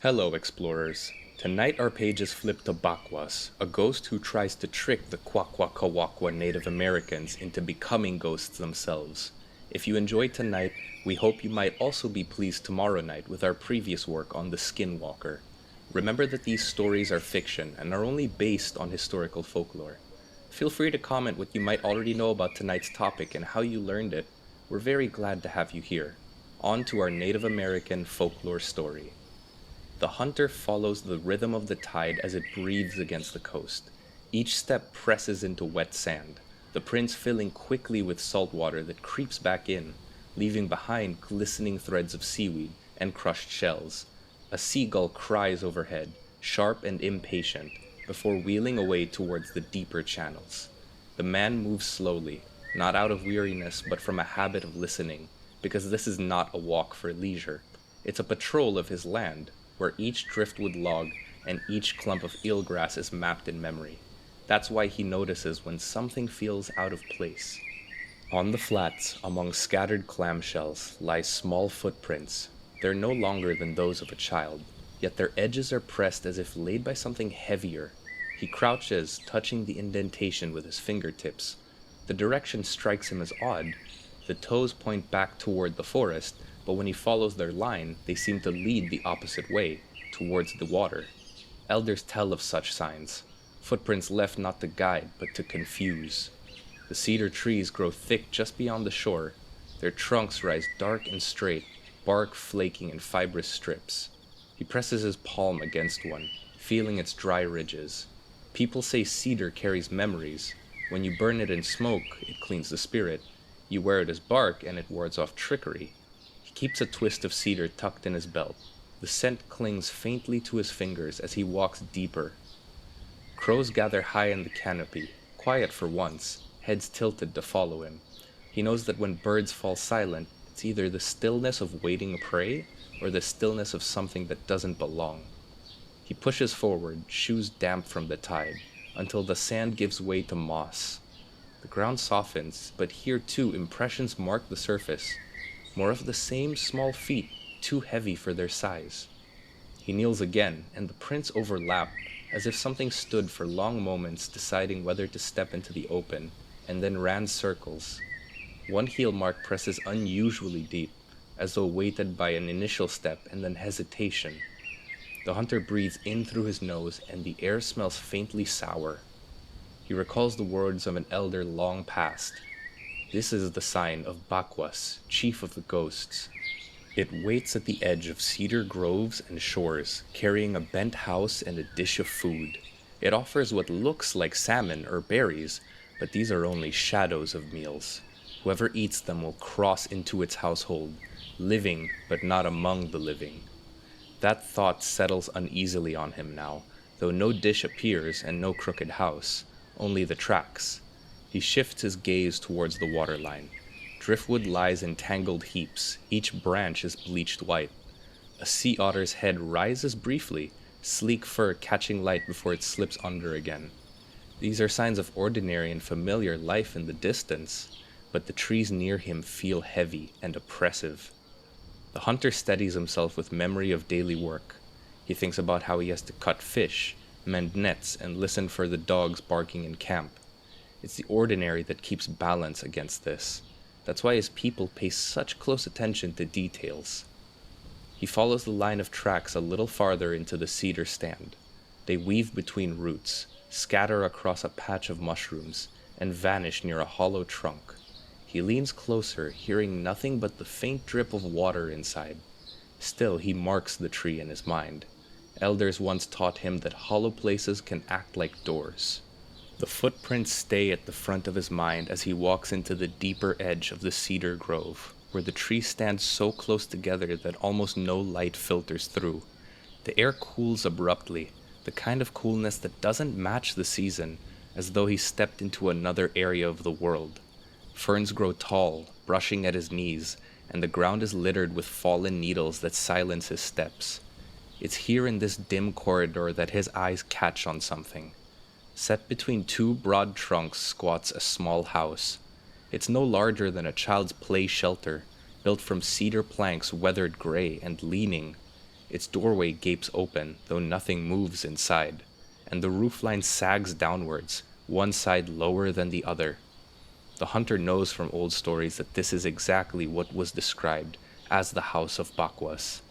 Hello, explorers. Tonight our pages flip to Bakwas, a ghost who tries to trick the Kwakwakawakwa Native Americans into becoming ghosts themselves. If you enjoyed tonight, we hope you might also be pleased tomorrow night with our previous work on the Skinwalker. Remember that these stories are fiction and are only based on historical folklore. Feel free to comment what you might already know about tonight's topic and how you learned it. We're very glad to have you here. On to our Native American folklore story. The hunter follows the rhythm of the tide as it breathes against the coast. Each step presses into wet sand, the prints filling quickly with salt water that creeps back in, leaving behind glistening threads of seaweed and crushed shells. A seagull cries overhead, sharp and impatient, before wheeling away towards the deeper channels. The man moves slowly, not out of weariness but from a habit of listening, because this is not a walk for leisure. It's a patrol of his land, where each driftwood log and each clump of eelgrass is mapped in memory. That's why he notices when something feels out of place. On the flats, among scattered clamshells, lie small footprints. They're no longer than those of a child, yet their edges are pressed as if laid by something heavier. He crouches, touching the indentation with his fingertips. The direction strikes him as odd. The toes point back toward the forest, but when he follows their line, they seem to lead the opposite way, towards the water. Elders tell of such signs, footprints left not to guide, but to confuse. The cedar trees grow thick just beyond the shore. Their trunks rise dark and straight, bark flaking in fibrous strips. He presses his palm against one, feeling its dry ridges. People say cedar carries memories. When you burn it in smoke, it cleans the spirit. You wear it as bark, and it wards off trickery. He keeps a twist of cedar tucked in his belt. The scent clings faintly to his fingers as he walks deeper. Crows gather high in the canopy, quiet for once, heads tilted to follow him. He knows that when birds fall silent, it's either the stillness of waiting prey or the stillness of something that doesn't belong. He pushes forward, shoes damp from the tide, until the sand gives way to moss. The ground softens, but here too impressions mark the surface. More of the same small feet, too heavy for their size. He kneels again, and the prints overlap, as if something stood for long moments deciding whether to step into the open, and then ran circles. One heel mark presses unusually deep, as though weighted by an initial step and then hesitation. The hunter breathes in through his nose, and the air smells faintly sour. He recalls the words of an elder long past. This is the sign of Bakwas, chief of the ghosts. It waits at the edge of cedar groves and shores, carrying a bent house and a dish of food. It offers what looks like salmon or berries, but these are only shadows of meals. Whoever eats them will cross into its household, living but not among the living. That thought settles uneasily on him now, though no dish appears and no crooked house, only the tracks. He shifts his gaze towards the waterline. Driftwood lies in tangled heaps, each branch is bleached white. A sea otter's head rises briefly, sleek fur catching light before it slips under again. These are signs of ordinary and familiar life in the distance, but the trees near him feel heavy and oppressive. The hunter steadies himself with memory of daily work. He thinks about how he has to cut fish, mend nets, and listen for the dogs barking in camp. It's the ordinary that keeps balance against this. That's why his people pay such close attention to details. He follows the line of tracks a little farther into the cedar stand. They weave between roots, scatter across a patch of mushrooms, and vanish near a hollow trunk. He leans closer, hearing nothing but the faint drip of water inside. Still, he marks the tree in his mind. Elders once taught him that hollow places can act like doors. The footprints stay at the front of his mind as he walks into the deeper edge of the cedar grove, where the trees stand so close together that almost no light filters through. The air cools abruptly, the kind of coolness that doesn't match the season, as though he stepped into another area of the world. Ferns grow tall, brushing at his knees, and the ground is littered with fallen needles that silence his steps. It's here in this dim corridor that his eyes catch on something. Set between two broad trunks squats a small house. It's no larger than a child's play shelter, built from cedar planks weathered gray and leaning. Its doorway gapes open, though nothing moves inside, and the roofline sags downwards, one side lower than the other. The hunter knows from old stories that this is exactly what was described as the House of Bakwas.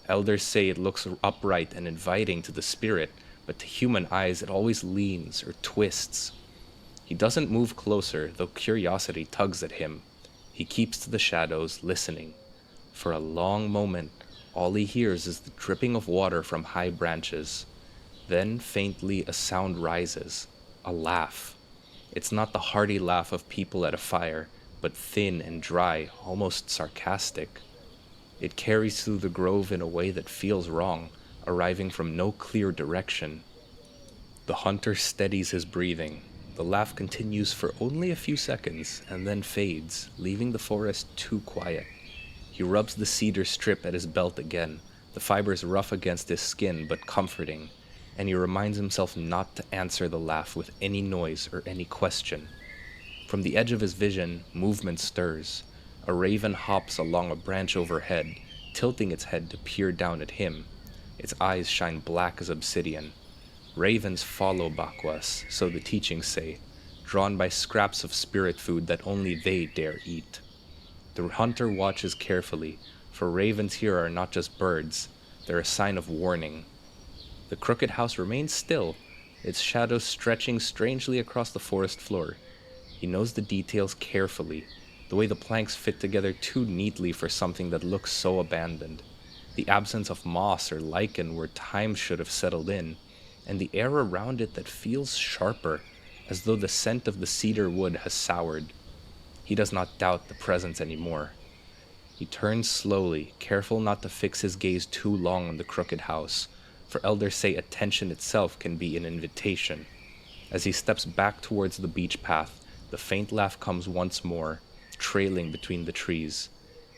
Elders say it looks upright and inviting to the spirit, but to human eyes it always leans or twists. He doesn't move closer, though curiosity tugs at him. He keeps to the shadows, listening. For a long moment, all he hears is the dripping of water from high branches. Then, faintly, a sound rises, a laugh. It's not the hearty laugh of people at a fire, but thin and dry, almost sarcastic. It carries through the grove in a way that feels wrong, arriving from no clear direction. The hunter steadies his breathing. The laugh continues for only a few seconds, and then fades, leaving the forest too quiet. He rubs the cedar strip at his belt again, the fibers rough against his skin but comforting, and he reminds himself not to answer the laugh with any noise or any question. From the edge of his vision, movement stirs. A raven hops along a branch overhead, tilting its head to peer down at him. Its eyes shine black as obsidian. Ravens follow Bakwas, so the teachings say, drawn by scraps of spirit food that only they dare eat. The hunter watches carefully, for ravens here are not just birds, they're a sign of warning. The crooked house remains still, its shadow stretching strangely across the forest floor. He knows the details carefully, the way the planks fit together too neatly for something that looks so abandoned. The absence of moss or lichen where time should have settled in, and the air around it that feels sharper, as though the scent of the cedar wood has soured. He does not doubt the presence anymore. He turns slowly, careful not to fix his gaze too long on the crooked house, for elders say attention itself can be an invitation. As he steps back towards the beach path, the faint laugh comes once more, trailing between the trees.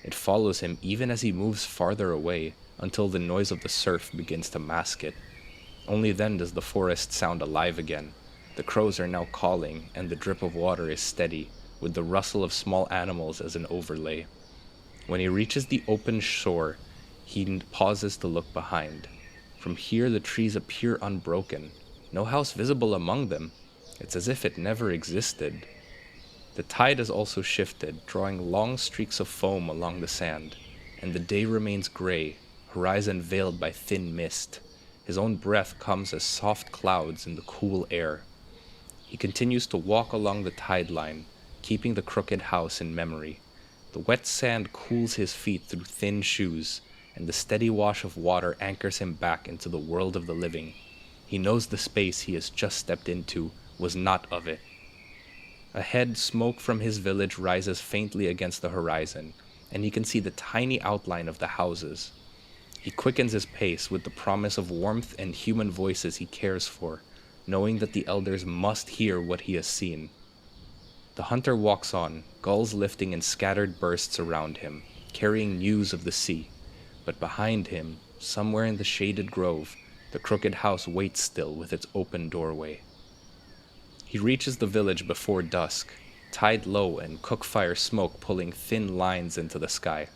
It follows him even as he moves farther away, until the noise of the surf begins to mask it. Only then does the forest sound alive again. The crows are now calling, and the drip of water is steady, with the rustle of small animals as an overlay. When he reaches the open shore, he pauses to look behind. From here the trees appear unbroken, no house visible among them. It's as if it never existed. The tide has also shifted, drawing long streaks of foam along the sand, and the day remains gray, horizon veiled by thin mist. His own breath comes as soft clouds in the cool air. He continues to walk along the tide line, keeping the crooked house in memory. The wet sand cools his feet through thin shoes, and the steady wash of water anchors him back into the world of the living. He knows the space he has just stepped into was not of it. Ahead, smoke from his village rises faintly against the horizon, and he can see the tiny outline of the houses. He quickens his pace with the promise of warmth and human voices he cares for, knowing that the elders must hear what he has seen. The hunter walks on, gulls lifting in scattered bursts around him, carrying news of the sea. But behind him, somewhere in the shaded grove, the crooked house waits still with its open doorway. He reaches the village before dusk, tide low and cook-fire smoke pulling thin lines into the sky.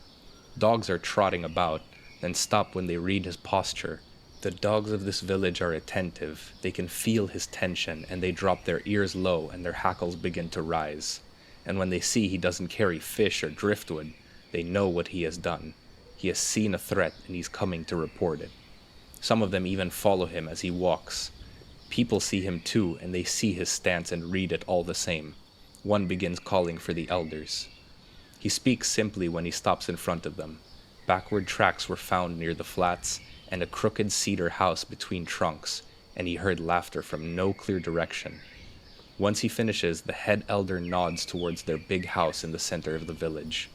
Dogs are trotting about, then stop when they read his posture. The dogs of this village are attentive. They can feel his tension, and they drop their ears low and their hackles begin to rise. And when they see he doesn't carry fish or driftwood, they know what he has done. He has seen a threat and he's coming to report it. Some of them even follow him as he walks. People see him too, and they see his stance and read it all the same. One begins calling for the elders. He speaks simply when he stops in front of them. Backward tracks were found near the flats, and a crooked cedar house between trunks, and he heard laughter from no clear direction. Once he finishes, the head elder nods towards their big house in the center of the village.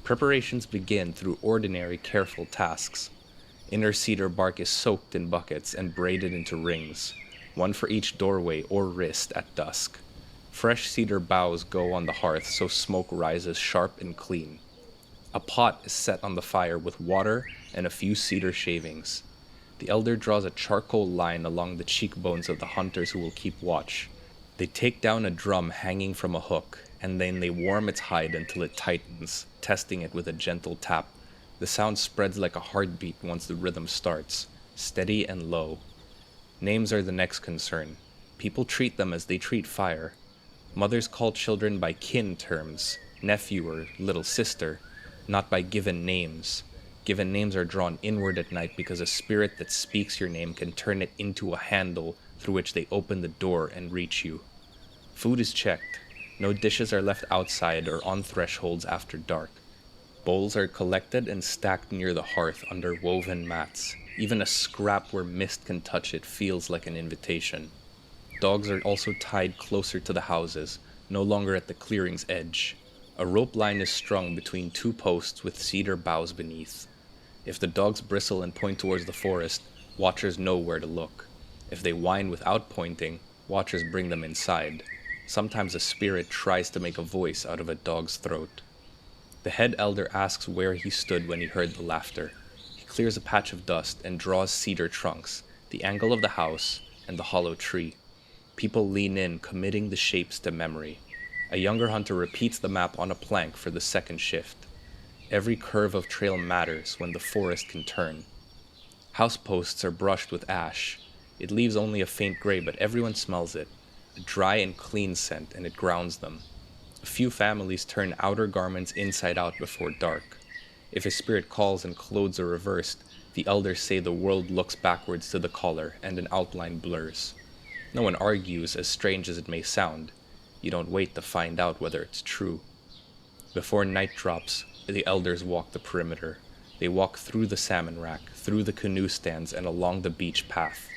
Preparations begin through ordinary, careful tasks. Inner cedar bark is soaked in buckets and braided into rings, one for each doorway or wrist at dusk. Fresh cedar boughs go on the hearth so smoke rises sharp and clean. A pot is set on the fire with water and a few cedar shavings. The elder draws a charcoal line along the cheekbones of the hunters who will keep watch. They take down a drum hanging from a hook, and then they warm its hide until it tightens, testing it with a gentle tap. The sound spreads like a heartbeat once the rhythm starts, steady and low. Names are the next concern. People treat them as they treat fire. Mothers call children by kin terms, nephew or little sister, not by given names. Given names are drawn inward at night because a spirit that speaks your name can turn it into a handle through which they open the door and reach you. Food is checked. No dishes are left outside or on thresholds after dark. Bowls are collected and stacked near the hearth under woven mats. Even a scrap where mist can touch it feels like an invitation. Dogs are also tied closer to the houses, no longer at the clearing's edge. A rope line is strung between two posts with cedar boughs beneath. If the dogs bristle and point towards the forest, watchers know where to look. If they whine without pointing, watchers bring them inside. Sometimes a spirit tries to make a voice out of a dog's throat. The head elder asks where he stood when he heard the laughter. He clears a patch of dust and draws cedar trunks, the angle of the house, and the hollow tree. People lean in, committing the shapes to memory. A younger hunter repeats the map on a plank for the second shift. Every curve of trail matters when the forest can turn. House posts are brushed with ash. It leaves only a faint gray, but everyone smells it. A dry and clean scent, and it grounds them. A few families turn outer garments inside out before dark. If a spirit calls and clothes are reversed, the elders say the world looks backwards to the caller and an outline blurs. No one argues, as strange as it may sound. You don't wait to find out whether it's true. Before night drops, the elders walk the perimeter. They walk through the salmon rack, through the canoe stands, and along the beach path.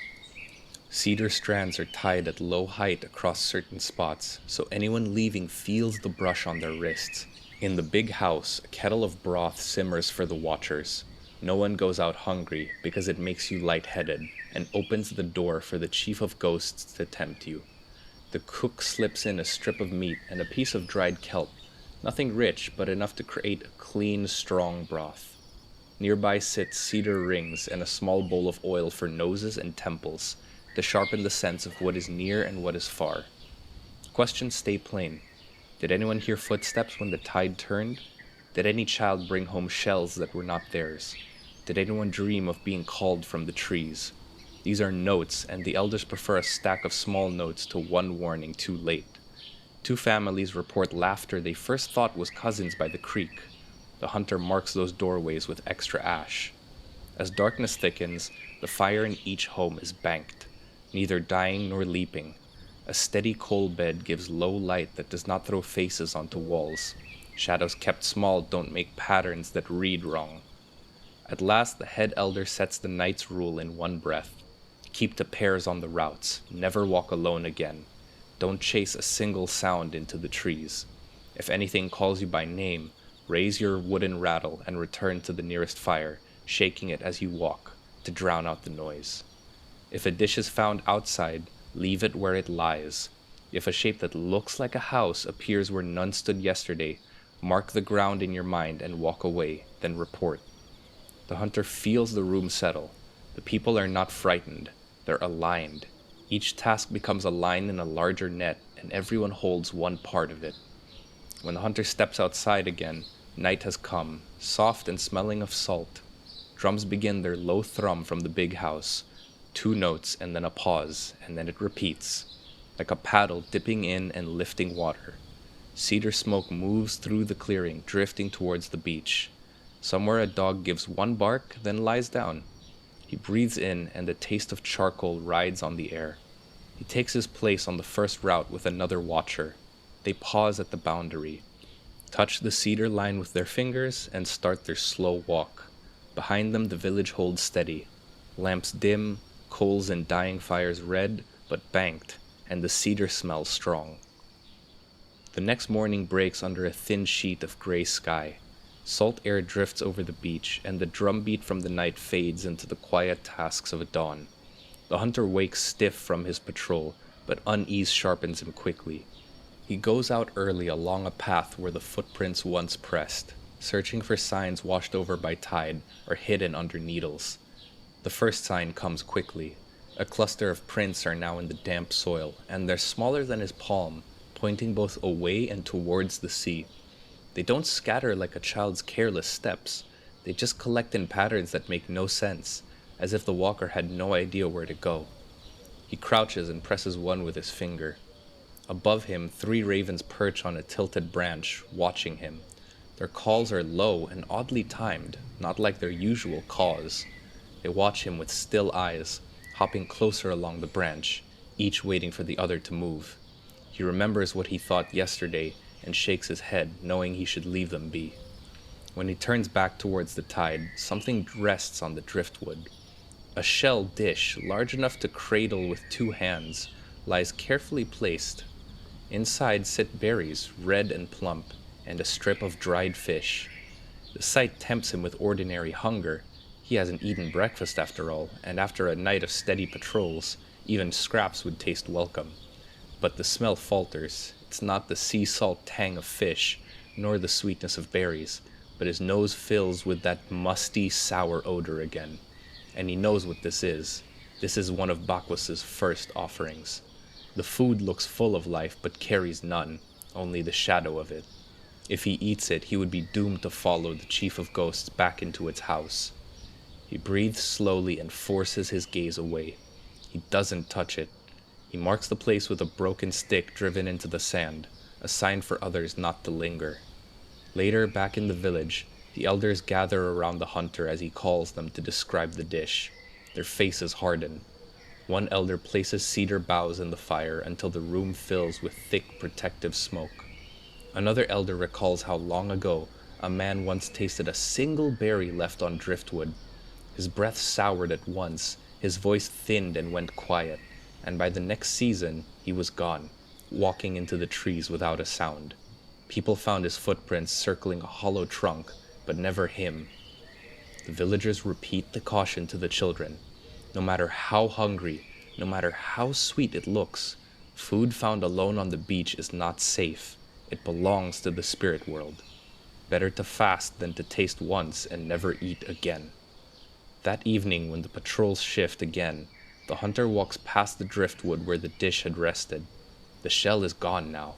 Cedar strands are tied at low height across certain spots, so anyone leaving feels the brush on their wrists. In the big house, a kettle of broth simmers for the watchers. No one goes out hungry because it makes you lightheaded and opens the door for the chief of ghosts to tempt you. The cook slips in a strip of meat and a piece of dried kelp, nothing rich but enough to create a clean, strong broth. Nearby sit cedar rings and a small bowl of oil for noses and temples, to sharpen the sense of what is near and what is far. Questions stay plain. Did anyone hear footsteps when the tide turned? Did any child bring home shells that were not theirs? Did anyone dream of being called from the trees? These are notes, and the elders prefer a stack of small notes to one warning too late. Two families report laughter they first thought was cousins by the creek. The hunter marks those doorways with extra ash. As darkness thickens, the fire in each home is banked, neither dying nor leaping. A steady coal bed gives low light that does not throw faces onto walls. Shadows kept small don't make patterns that read wrong. At last the head elder sets the night's rule in one breath. Keep to pairs on the routes, never walk alone again. Don't chase a single sound into the trees. If anything calls you by name, raise your wooden rattle and return to the nearest fire, shaking it as you walk, to drown out the noise. If a dish is found outside, leave it where it lies. If a shape that looks like a house appears where none stood yesterday, mark the ground in your mind and walk away, then report. The hunter feels the room settle. The people are not frightened, they're aligned. Each task becomes a line in a larger net, and everyone holds one part of it. When the hunter steps outside again, night has come, soft and smelling of salt. Drums begin their low thrum from the big house. 2 notes and then a pause, and then it repeats, like a paddle dipping in and lifting water. Cedar smoke moves through the clearing, drifting towards the beach. Somewhere a dog gives one bark, then lies down. He breathes in, and the taste of charcoal rides on the air. He takes his place on the first route with another watcher. They pause at the boundary, touch the cedar line with their fingers, and start their slow walk. Behind them the village holds steady. Lamps dim, coals and dying fires red, but banked, and the cedar smells strong. The next morning breaks under a thin sheet of gray sky. Salt air drifts over the beach, and the drumbeat from the night fades into the quiet tasks of a dawn. The hunter wakes stiff from his patrol, but unease sharpens him quickly. He goes out early along a path where the footprints once pressed, searching for signs washed over by tide or hidden under needles. The first sign comes quickly. A cluster of prints are now in the damp soil, and they're smaller than his palm, pointing both away and towards the sea. They don't scatter like a child's careless steps. They just collect in patterns that make no sense, as if the walker had no idea where to go. He crouches and presses one with his finger. Above him, 3 ravens perch on a tilted branch, watching him. Their calls are low and oddly timed, not like their usual caws. They watch him with still eyes, hopping closer along the branch, each waiting for the other to move. He remembers what he thought yesterday and shakes his head, knowing he should leave them be. When he turns back towards the tide, something rests on the driftwood. A shell dish, large enough to cradle with 2 hands, lies carefully placed. Inside sit berries, red and plump, and a strip of dried fish. The sight tempts him with ordinary hunger. He hasn't eaten breakfast after all, and after a night of steady patrols, even scraps would taste welcome. But the smell falters. It's not the sea salt tang of fish, nor the sweetness of berries, but his nose fills with that musty, sour odor again. And he knows what this is. This is one of Bakwas' first offerings. The food looks full of life, but carries none, only the shadow of it. If he eats it, he would be doomed to follow the chief of ghosts back into its house. He breathes slowly and forces his gaze away. He doesn't touch it. He marks the place with a broken stick driven into the sand, a sign for others not to linger. Later, back in the village, the elders gather around the hunter as he calls them to describe the dish. Their faces harden. One elder places cedar boughs in the fire until the room fills with thick protective smoke. Another elder recalls how long ago a man once tasted a single berry left on driftwood. His breath soured at once, his voice thinned and went quiet, and by the next season he was gone, walking into the trees without a sound. People found his footprints circling a hollow trunk, but never him. The villagers repeat the caution to the children. No matter how hungry, no matter how sweet it looks, food found alone on the beach is not safe. It belongs to the spirit world. Better to fast than to taste once and never eat again. That evening, when the patrols shift again, the hunter walks past the driftwood where the dish had rested. The shell is gone now.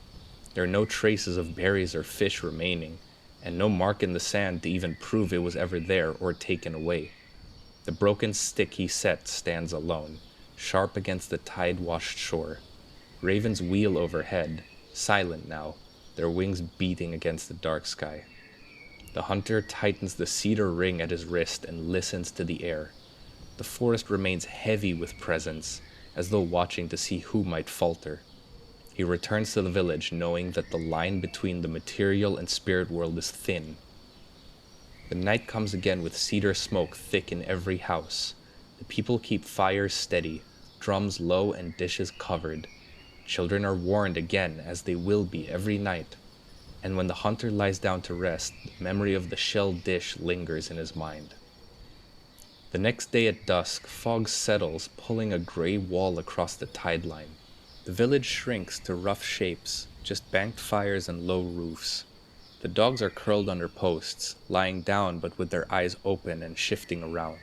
There are no traces of berries or fish remaining, and no mark in the sand to even prove it was ever there or taken away. The broken stick he set stands alone, sharp against the tide-washed shore. Ravens wheel overhead, silent now, their wings beating against the dark sky. The hunter tightens the cedar ring at his wrist and listens to the air. The forest remains heavy with presence, as though watching to see who might falter. He returns to the village knowing that the line between the material and spirit world is thin. The night comes again with cedar smoke thick in every house. The people keep fires steady, drums low and dishes covered. Children are warned again, as they will be every night. And when the hunter lies down to rest, the memory of the shelled dish lingers in his mind. The next day at dusk, fog settles, pulling a gray wall across the tide line. The village shrinks to rough shapes, just banked fires and low roofs. The dogs are curled under posts, lying down but with their eyes open and shifting around.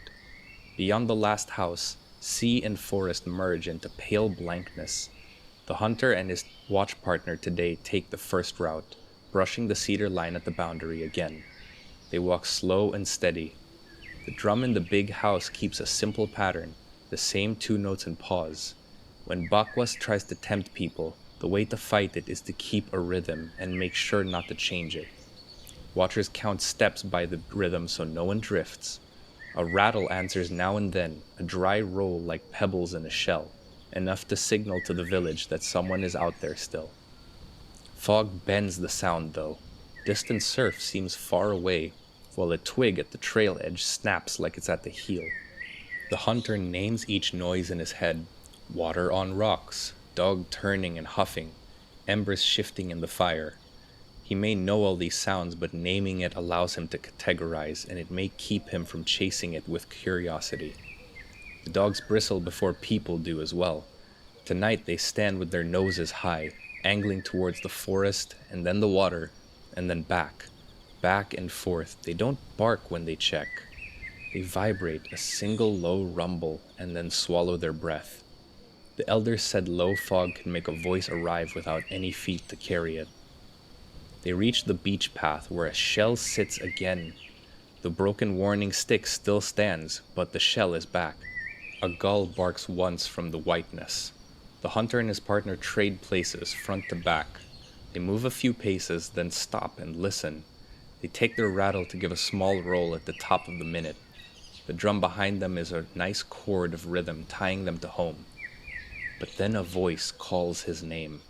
Beyond the last house, sea and forest merge into pale blankness. The hunter and his watch partner today take the first route, brushing the cedar line at the boundary again. They walk slow and steady. The drum in the big house keeps a simple pattern, the same 2 notes and pause. When Bakwas tries to tempt people, the way to fight it is to keep a rhythm and make sure not to change it. Watchers count steps by the rhythm so no one drifts. A rattle answers now and then, a dry roll like pebbles in a shell, enough to signal to the village that someone is out there still. Fog bends the sound though. Distant surf seems far away, while a twig at the trail edge snaps like it's at the heel. The hunter names each noise in his head. Water on rocks, dog turning and huffing, embers shifting in the fire. He may know all these sounds, but naming it allows him to categorize, and it may keep him from chasing it with curiosity. The dogs bristle before people do as well. Tonight they stand with their noses high, angling towards the forest, and then the water, and then back and forth. They don't bark when they check. They vibrate, a single low rumble, and then swallow their breath. The elders said low fog can make a voice arrive without any feet to carry it. They reach the beach path where a shell sits again. The broken warning stick still stands, but the shell is back. A gull barks once from the whiteness. The hunter and his partner trade places, front to back. They move a few paces, then stop and listen. They take their rattle to give a small roll at the top of the minute. The drum behind them is a nice chord of rhythm tying them to home. But then a voice calls his name.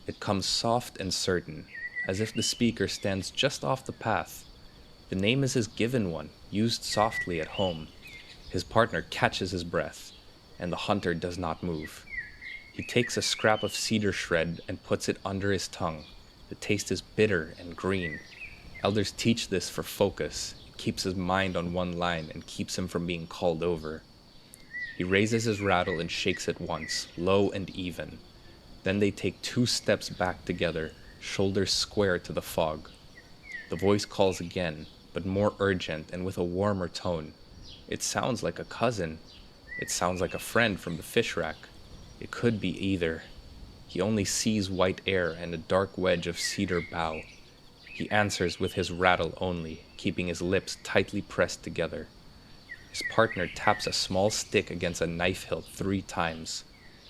It comes soft and certain, as if the speaker stands just off the path. The name is his given one, used softly at home. His partner catches his breath, and the hunter does not move. He takes a scrap of cedar shred and puts it under his tongue. The taste is bitter and green. Elders teach this for focus. It keeps his mind on one line and keeps him from being called over. He raises his rattle and shakes it once, low and even. Then they take 2 steps back together, shoulders square to the fog. The voice calls again, but more urgent and with a warmer tone. It sounds like a cousin. It sounds like a friend from the fish rack. It could be either. He only sees white air and a dark wedge of cedar bough. He answers with his rattle only, keeping his lips tightly pressed together. His partner taps a small stick against a knife hilt 3 times,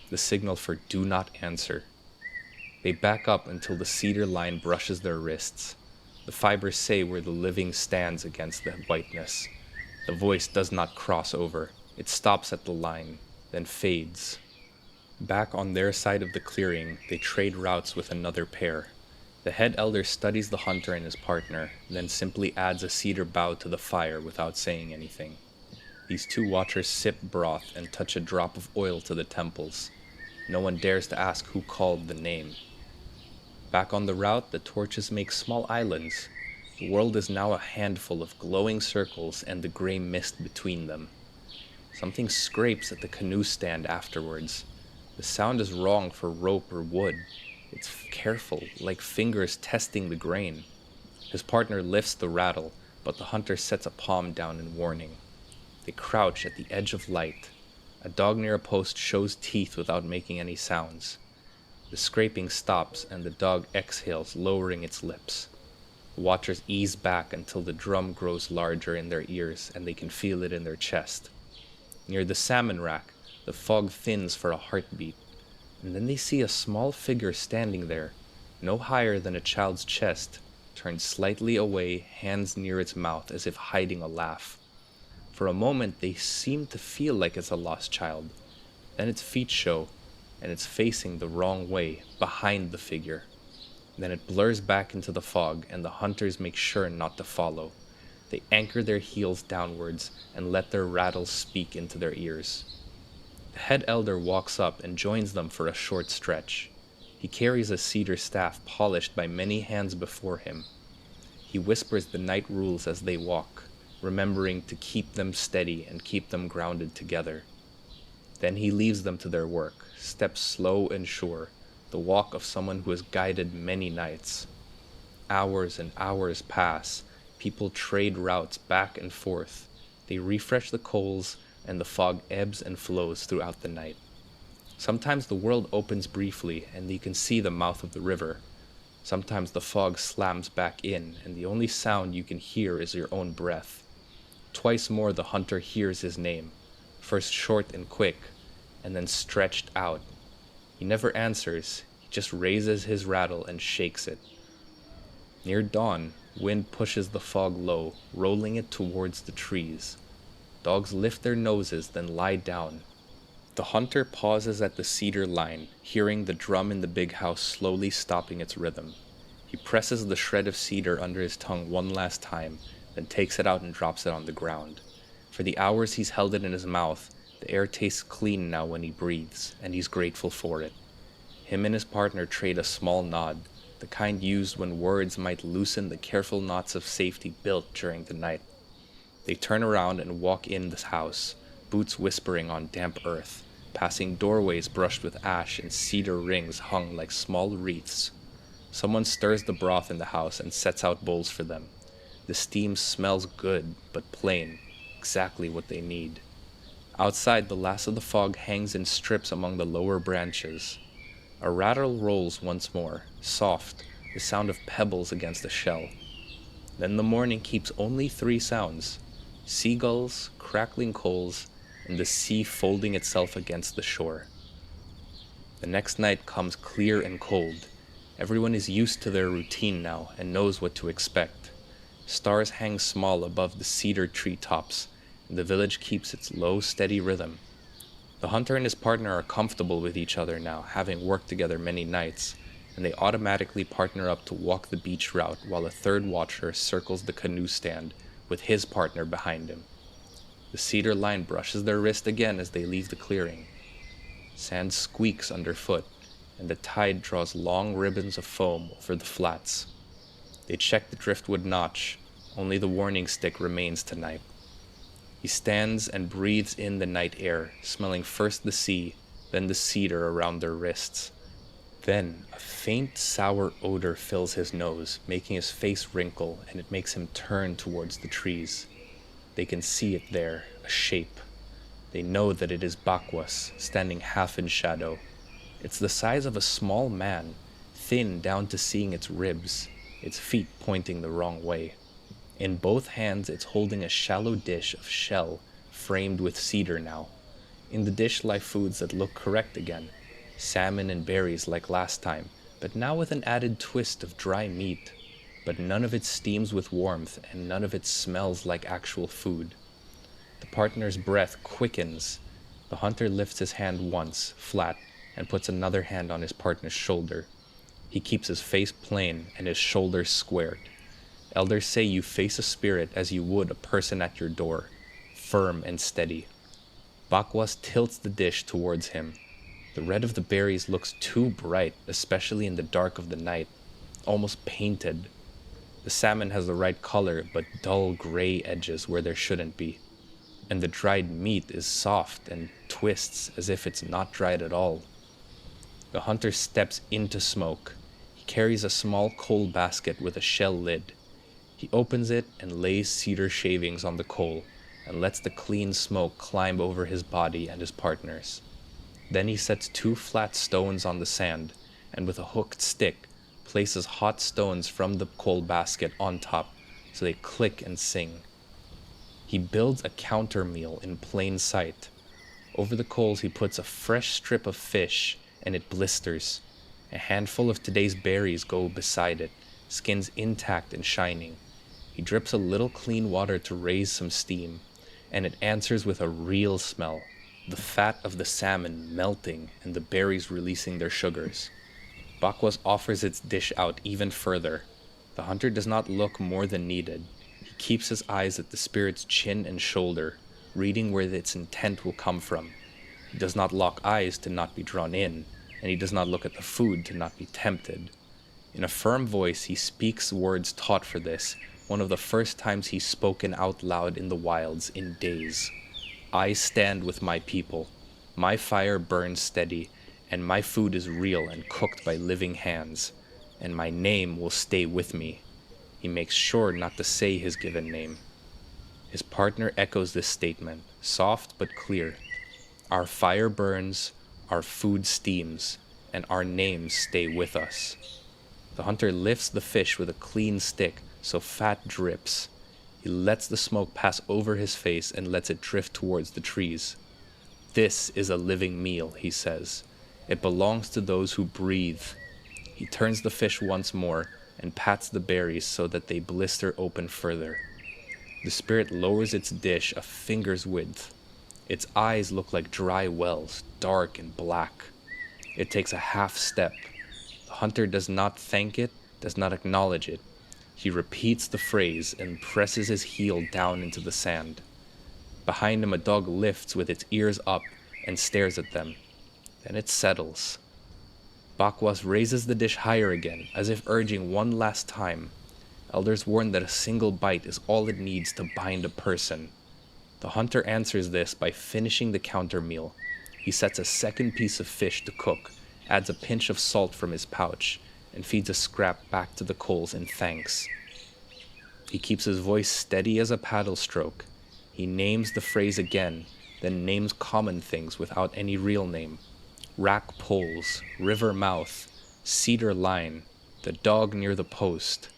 the signal for do not answer. They back up until the cedar line brushes their wrists. The fibers say where the living stands against the whiteness. The voice does not cross over. It stops at the line, then fades. Back on their side of the clearing, they trade routes with another pair. The head elder studies the hunter and his partner, then simply adds a cedar bough to the fire without saying anything. These 2 watchers sip broth and touch a drop of oil to the temples. No one dares to ask who called the name. Back on the route, the torches make small islands. The world is now a handful of glowing circles and the gray mist between them. Something scrapes at the canoe stand afterwards. The sound is wrong for rope or wood. It's careful, like fingers testing the grain. His partner lifts the rattle, but the hunter sets a palm down in warning. They crouch at the edge of light. A dog near a post shows teeth without making any sounds. The scraping stops and the dog exhales, lowering its lips. The watchers ease back until the drum grows larger in their ears and they can feel it in their chest. Near the salmon rack, the fog thins for a heartbeat, and then they see a small figure standing there, no higher than a child's chest, turned slightly away, hands near its mouth as if hiding a laugh. For a moment they seem to feel like it's a lost child. Then its feet show, and it's facing the wrong way, behind the figure. Then it blurs back into the fog, and the hunters make sure not to follow. They anchor their heels downwards and let their rattles speak into their ears. The head elder walks up and joins them for a short stretch. He carries a cedar staff polished by many hands before him. He whispers the night rules as they walk, remembering to keep them steady and keep them grounded together. Then he leaves them to their work, steps slow and sure, the walk of someone who has guided many nights. Hours and hours pass. People trade routes back and forth. They refresh the coals, and the fog ebbs and flows throughout the night. Sometimes the world opens briefly, and you can see the mouth of the river. Sometimes the fog slams back in, and the only sound you can hear is your own breath. Twice more the hunter hears his name, first short and quick, and then stretched out. He never answers, he just raises his rattle and shakes it. Near dawn, wind pushes the fog low, rolling it towards the trees. Dogs lift their noses, then lie down. The hunter pauses at the cedar line, hearing the drum in the big house slowly stopping its rhythm. He presses the shred of cedar under his tongue one last time, then takes it out and drops it on the ground. For the hours he's held it in his mouth, the air tastes clean now when he breathes, and he's grateful for it. Him and his partner trade a small nod, the kind used when words might loosen the careful knots of safety built during the night. They turn around and walk in the house, boots whispering on damp earth, passing doorways brushed with ash and cedar rings hung like small wreaths. Someone stirs the broth in the house and sets out bowls for them. The steam smells good, but plain, exactly what they need. Outside, the last of the fog hangs in strips among the lower branches. A rattle rolls once more, soft, the sound of pebbles against a shell. Then the morning keeps only 3 sounds: seagulls, crackling coals, and the sea folding itself against the shore. The next night comes clear and cold. Everyone is used to their routine now and knows what to expect. Stars hang small above the cedar tree tops, and the village keeps its low, steady rhythm. The hunter and his partner are comfortable with each other now, having worked together many nights, and they automatically partner up to walk the beach route while a third watcher circles the canoe stand with his partner behind him. The cedar line brushes their wrist again as they leave the clearing. Sand squeaks underfoot, and the tide draws long ribbons of foam over the flats. They check the driftwood notch. Only the warning stick remains tonight. He stands and breathes in the night air, smelling first the sea, then the cedar around their wrists. Then a faint, sour odor fills his nose, making his face wrinkle, and it makes him turn towards the trees. They can see it there, a shape. They know that it is Bakwas, standing half in shadow. It's the size of a small man, thin down to seeing its ribs, its feet pointing the wrong way. In both hands it's holding a shallow dish of shell, framed with cedar now. In the dish lie foods that look correct again: salmon and berries like last time, but now with an added twist of dry meat. But none of it steams with warmth, and none of it smells like actual food. The partner's breath quickens. The hunter lifts his hand once, flat, and puts another hand on his partner's shoulder. He keeps his face plain and his shoulders squared. Elders say you face a spirit as you would a person at your door, firm and steady. Bakwas tilts the dish towards him. The red of the berries looks too bright, especially in the dark of the night, almost painted. The salmon has the right color, but dull gray edges where there shouldn't be. And the dried meat is soft and twists as if it's not dried at all. The hunter steps into smoke. He carries a small coal basket with a shell lid. He opens it and lays cedar shavings on the coal and lets the clean smoke climb over his body and his partner's. Then he sets 2 flat stones on the sand and with a hooked stick places hot stones from the coal basket on top so they click and sing. He builds a counter meal in plain sight. Over the coals he puts a fresh strip of fish and it blisters. A handful of today's berries go beside it, skins intact and shining. He drips a little clean water to raise some steam, and it answers with a real smell, the fat of the salmon melting and the berries releasing their sugars. Bakwas offers its dish out even further. The hunter does not look more than needed. He keeps his eyes at the spirit's chin and shoulder, reading where its intent will come from. He does not lock eyes to not be drawn in, and he does not look at the food to not be tempted. In a firm voice he speaks words taught for this, one of the first times he's spoken out loud in the wilds in days. I stand with my people. My fire burns steady, and my food is real and cooked by living hands, and my name will stay with me. He makes sure not to say his given name. His partner echoes this statement, soft but clear. Our fire burns, our food steams, and our names stay with us. The hunter lifts the fish with a clean stick so fat drips. He lets the smoke pass over his face and lets it drift towards the trees. This is a living meal, he says. It belongs to those who breathe. He turns the fish once more and pats the berries so that they blister open further. The spirit lowers its dish a finger's width. Its eyes look like dry wells, dark and black. It takes a half step. The hunter does not thank it, does not acknowledge it. He repeats the phrase and presses his heel down into the sand. Behind him a dog lifts with its ears up and stares at them. Then it settles. Bakwas raises the dish higher again, as if urging one last time. Elders warn that a single bite is all it needs to bind a person. The hunter answers this by finishing the counter meal. He sets a second piece of fish to cook, adds a pinch of salt from his pouch, and feeds a scrap back to the coals in thanks. He keeps his voice steady as a paddle stroke. He names the phrase again, then names common things without any real name. Rack poles, river mouth, cedar line, the dog near the post.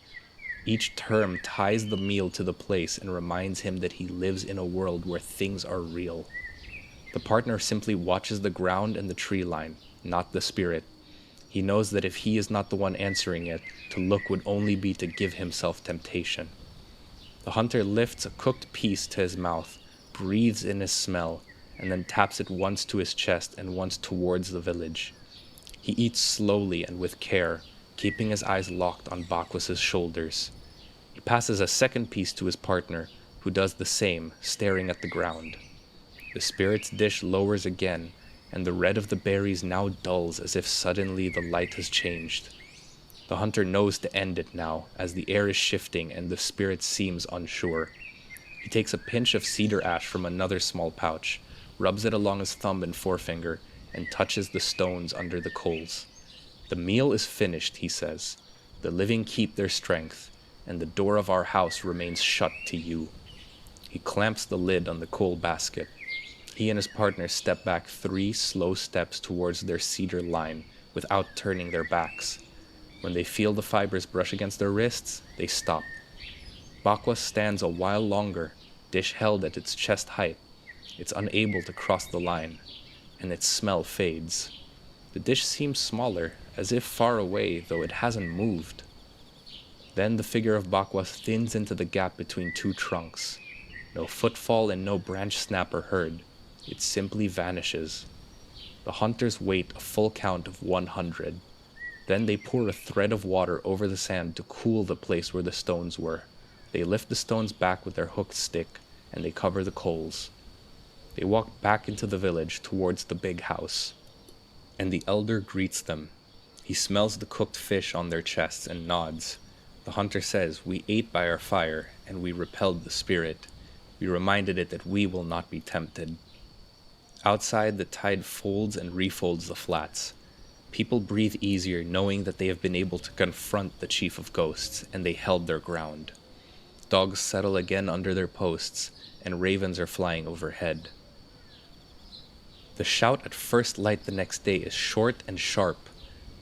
Each term ties the meal to the place and reminds him that he lives in a world where things are real. The partner simply watches the ground and the tree line, not the spirit. He knows that if he is not the one answering it, to look would only be to give himself temptation. The hunter lifts a cooked piece to his mouth, breathes in his smell, and then taps it once to his chest and once towards the village. He eats slowly and with care, keeping his eyes locked on Bakwas' shoulders. He passes a second piece to his partner, who does the same, staring at the ground. The spirit's dish lowers again, and the red of the berries now dulls as if suddenly the light has changed. The hunter knows to end it now, as the air is shifting and the spirit seems unsure. He takes a pinch of cedar ash from another small pouch, rubs it along his thumb and forefinger, and touches the stones under the coals. "The meal is finished," he says. "The living keep their strength, and the door of our house remains shut to you." He clamps the lid on the coal basket. He and his partner step back 3 slow steps towards their cedar line without turning their backs. When they feel the fibers brush against their wrists, they stop. Bakwas stands a while longer, dish held at its chest height. It's unable to cross the line, and its smell fades. The dish seems smaller, as if far away, though it hasn't moved. Then the figure of Bakwas thins into the gap between 2 trunks. No footfall and no branch snap are heard. It simply vanishes. The hunters wait a full count of 100. Then they pour a thread of water over the sand to cool the place where the stones were. They lift the stones back with their hooked stick, and they cover the coals. They walk back into the village towards the big house, and the elder greets them. He smells the cooked fish on their chests and nods. The hunter says, "We ate by our fire, and we repelled the spirit. We reminded it that we will not be tempted." Outside, the tide folds and refolds the flats. People breathe easier knowing that they have been able to confront the chief of ghosts, and they held their ground. Dogs settle again under their posts, and ravens are flying overhead. The shout at first light the next day is short and sharp.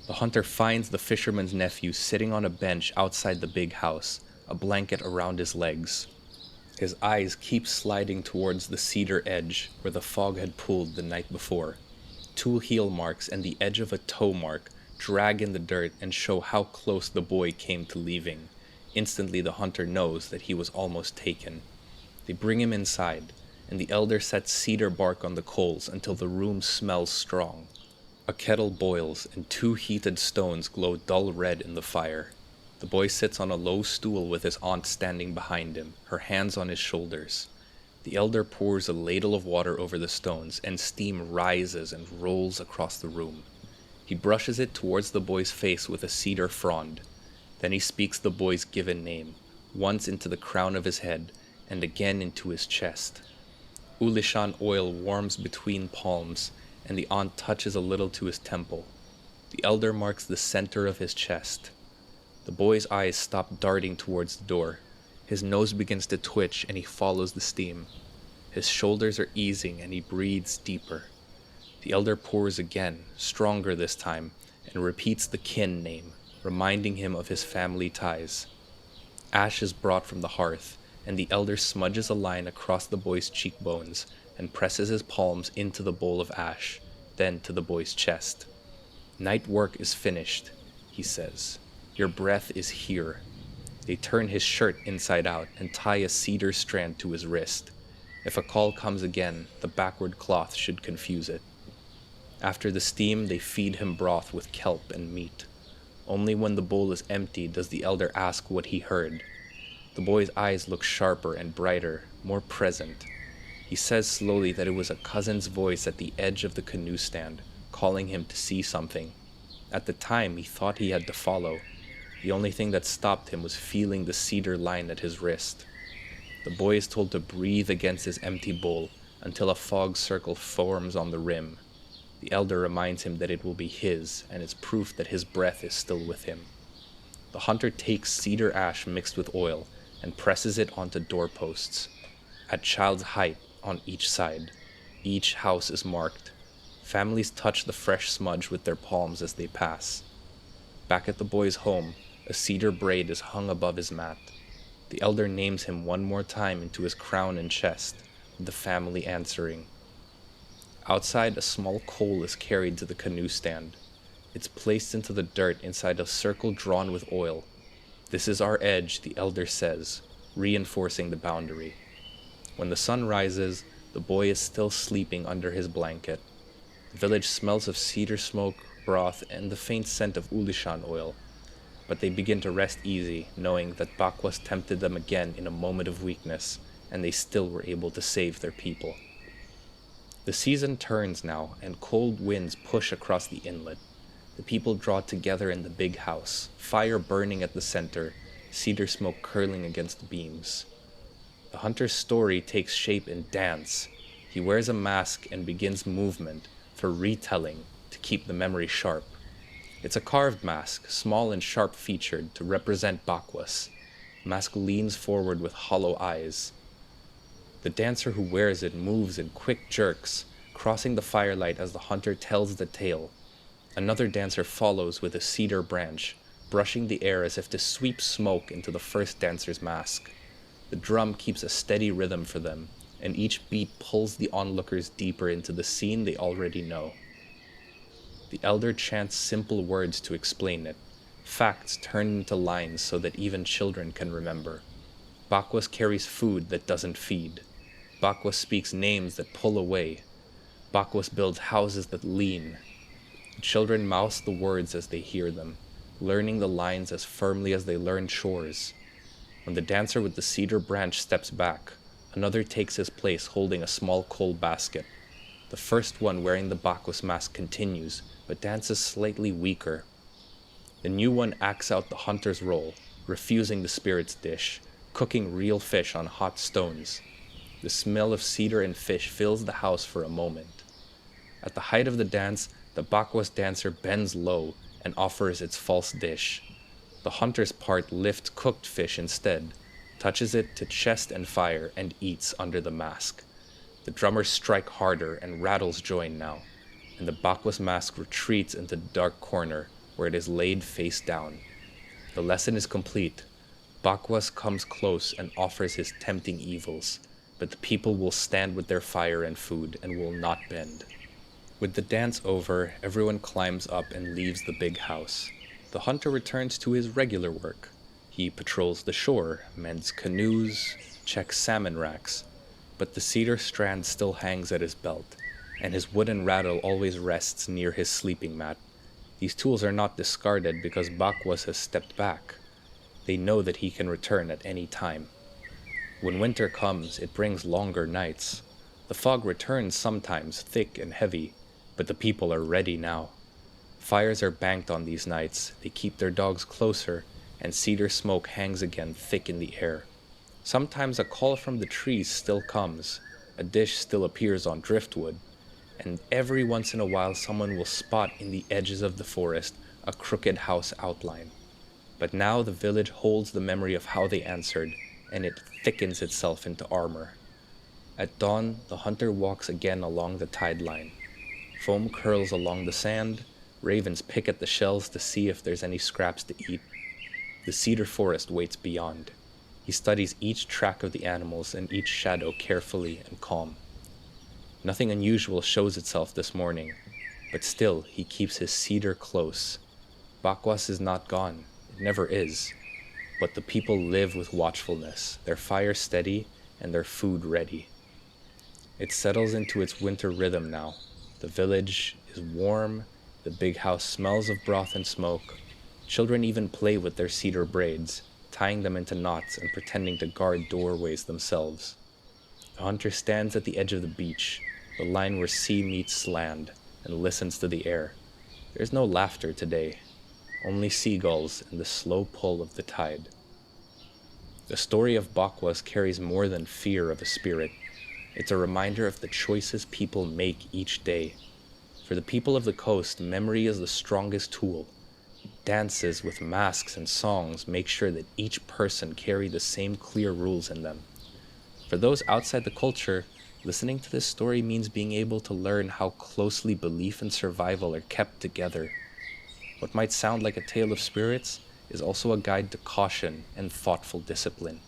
The hunter finds the fisherman's nephew sitting on a bench outside the big house, a blanket around his legs. His eyes keep sliding towards the cedar edge where the fog had pooled the night before. 2 heel marks and the edge of a toe mark drag in the dirt and show how close the boy came to leaving. Instantly the hunter knows that he was almost taken. They bring him inside, and the elder sets cedar bark on the coals until the room smells strong. A kettle boils, and 2 heated stones glow dull red in the fire. The boy sits on a low stool with his aunt standing behind him, her hands on his shoulders. The elder pours a ladle of water over the stones, and steam rises and rolls across the room. He brushes it towards the boy's face with a cedar frond. Then he speaks the boy's given name, once into the crown of his head, and again into his chest. Ulishan oil warms between palms, and the aunt touches a little to his temple. The elder marks the center of his chest. The boy's eyes stop darting towards the door. His nose begins to twitch, and he follows the steam. His shoulders are easing, and he breathes deeper. The elder pours again, stronger this time, and repeats the kin name, reminding him of his family ties. Ash is brought from the hearth, and the elder smudges a line across the boy's cheekbones and presses his palms into the bowl of ash, then to the boy's chest. "Night work is finished," he says. "Your breath is here." They turn his shirt inside out and tie a cedar strand to his wrist. If a call comes again, the backward cloth should confuse it. After the steam, they feed him broth with kelp and meat. Only when the bowl is empty does the elder ask what he heard. The boy's eyes look sharper and brighter, more present. He says slowly that it was a cousin's voice at the edge of the canoe stand, calling him to see something. At the time, he thought he had to follow. The only thing that stopped him was feeling the cedar line at his wrist. The boy is told to breathe against his empty bowl until a fog circle forms on the rim. The elder reminds him that it will be his, and it's proof that his breath is still with him. The hunter takes cedar ash mixed with oil and presses it onto doorposts, at child's height on each side. Each house is marked. Families touch the fresh smudge with their palms as they pass. Back at the boy's home, A cedar braid is hung above his mat. The elder names him one more time into his crown and chest, with the family answering. Outside, a small coal is carried to the canoe stand. It's placed into the dirt inside a circle drawn with oil. This is our edge, the elder says, reinforcing the boundary. When the sun rises, the boy is still sleeping under his blanket. The village smells of cedar smoke, broth, and the faint scent of ulishan oil. But they begin to rest easy, knowing that Bakwas tempted them again in a moment of weakness, and they still were able to save their people. The season turns now, and cold winds push across the inlet. The people draw together in the big house, fire burning at the center, cedar smoke curling against the beams. The hunter's story takes shape in dance. He wears a mask and begins movement for retelling to keep the memory sharp. It's a carved mask, small and sharp-featured, to represent Bakwas. The mask leans forward with hollow eyes. The dancer who wears it moves in quick jerks, crossing the firelight as the hunter tells the tale. Another dancer follows with a cedar branch, brushing the air as if to sweep smoke into the first dancer's mask. The drum keeps a steady rhythm for them, and each beat pulls the onlookers deeper into the scene they already know. The elder chants simple words to explain it, facts turned into lines so that even children can remember. Bakwas carries food that doesn't feed. Bakwas speaks names that pull away. Bakwas builds houses that lean. The children mouth the words as they hear them, learning the lines as firmly as they learn chores. When the dancer with the cedar branch steps back, another takes his place holding a small coal basket. The first one wearing the Bakwas mask continues, but dances slightly weaker. The new one acts out the hunter's role, refusing the spirit's dish, cooking real fish on hot stones. The smell of cedar and fish fills the house for a moment. At the height of the dance, the Bakwas dancer bends low and offers its false dish. The hunter's part lifts cooked fish instead, touches it to chest and fire, and eats under the mask. The drummers strike harder and rattles join now, and the Bakwas mask retreats into the dark corner where it is laid face down. The lesson is complete. Bakwas comes close and offers his tempting evils, but the people will stand with their fire and food and will not bend. With the dance over, everyone climbs up and leaves the big house. The hunter returns to his regular work. He patrols the shore, mends canoes, checks salmon racks, but the cedar strand still hangs at his belt, and his wooden rattle always rests near his sleeping mat. These tools are not discarded because Bakwas has stepped back. They know that he can return at any time. When winter comes, it brings longer nights. The fog returns sometimes, thick and heavy, but the people are ready now. Fires are banked on these nights, they keep their dogs closer, and cedar smoke hangs again thick in the air. Sometimes a call from the trees still comes, a dish still appears on driftwood, and every once in a while someone will spot in the edges of the forest a crooked house outline. But now the village holds the memory of how they answered, and it thickens itself into armor. At dawn, the hunter walks again along the tide line. Foam curls along the sand, ravens pick at the shells to see if there's any scraps to eat. The cedar forest waits beyond. He studies each track of the animals and each shadow carefully and calm. Nothing unusual shows itself this morning, but still he keeps his cedar close. Bakwas is not gone, it never is, but the people live with watchfulness, their fire steady and their food ready. It settles into its winter rhythm now. The village is warm, the big house smells of broth and smoke. Children even play with their cedar braids, tying them into knots and pretending to guard doorways themselves. The hunter stands at the edge of the beach, the line where sea meets land, and listens to the air. There's no laughter today, only seagulls and the slow pull of the tide. The story of Bakwas carries more than fear of a spirit. It's a reminder of the choices people make each day. For the people of the coast, memory is the strongest tool. Dances with masks and songs make sure that each person carry the same clear rules in them. For those outside the culture, listening to this story means being able to learn how closely belief and survival are kept together. What might sound like a tale of spirits is also a guide to caution and thoughtful discipline.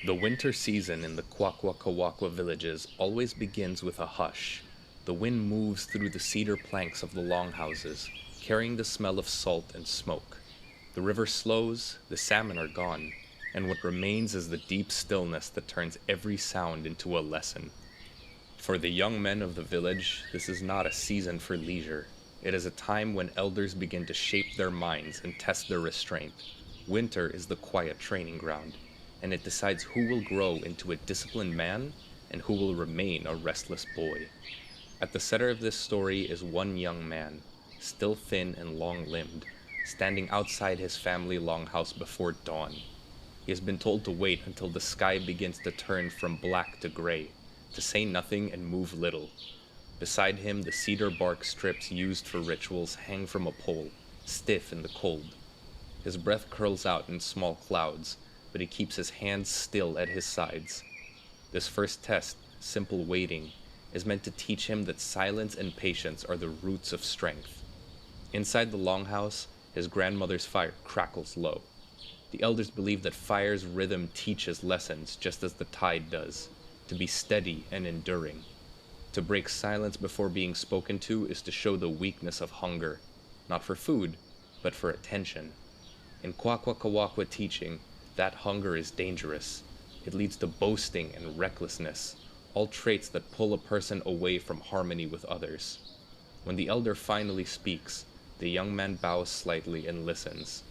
The winter season in the Kwakwaka'wakwa villages always begins with a hush. The wind moves through the cedar planks of the longhouses, carrying the smell of salt and smoke. The river slows, the salmon are gone, and what remains is the deep stillness that turns every sound into a lesson. For the young men of the village, this is not a season for leisure. It is a time when elders begin to shape their minds and test their restraint. Winter is the quiet training ground, and it decides who will grow into a disciplined man and who will remain a restless boy. At the center of this story is one young man, still thin and long-limbed, standing outside his family longhouse before dawn. He has been told to wait until the sky begins to turn from black to gray, to say nothing and move little. Beside him, the cedar bark strips used for rituals hang from a pole, stiff in the cold. His breath curls out in small clouds, but he keeps his hands still at his sides. This first test, simple waiting, is meant to teach him that silence and patience are the roots of strength. Inside the longhouse, his grandmother's fire crackles low. The elders believe that fire's rhythm teaches lessons just as the tide does, to be steady and enduring. To break silence before being spoken to is to show the weakness of hunger, not for food, but for attention. In Kwakwaka'wakwa teaching, that hunger is dangerous. It leads to boasting and recklessness, all traits that pull a person away from harmony with others. When the elder finally speaks, the young man bows slightly and listens.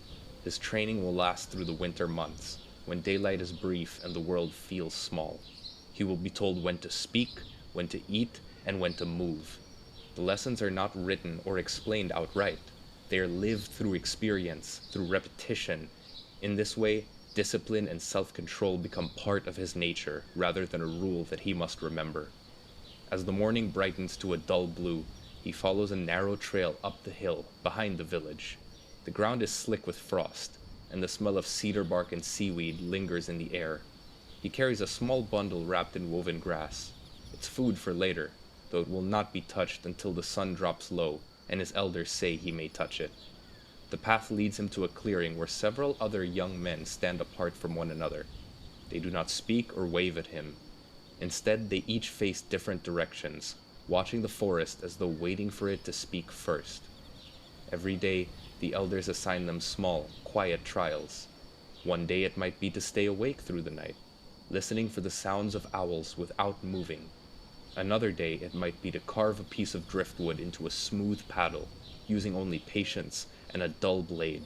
His training will last through the winter months, when daylight is brief and the world feels small. He will be told when to speak, when to eat, and when to move. The lessons are not written or explained outright. They are lived through experience, through repetition. In this way, discipline and self-control become part of his nature rather than a rule that he must remember. As the morning brightens to a dull blue, he follows a narrow trail up the hill behind the village. The ground is slick with frost, and the smell of cedar bark and seaweed lingers in the air. He carries a small bundle wrapped in woven grass. It's food for later, though it will not be touched until the sun drops low and his elders say he may touch it. The path leads him to a clearing where several other young men stand apart from one another. They do not speak or wave at him. Instead, they each face different directions, watching the forest as though waiting for it to speak first. Every day, the elders assign them small, quiet trials. One day it might be to stay awake through the night, listening for the sounds of owls without moving. Another day it might be to carve a piece of driftwood into a smooth paddle, using only patience and a dull blade.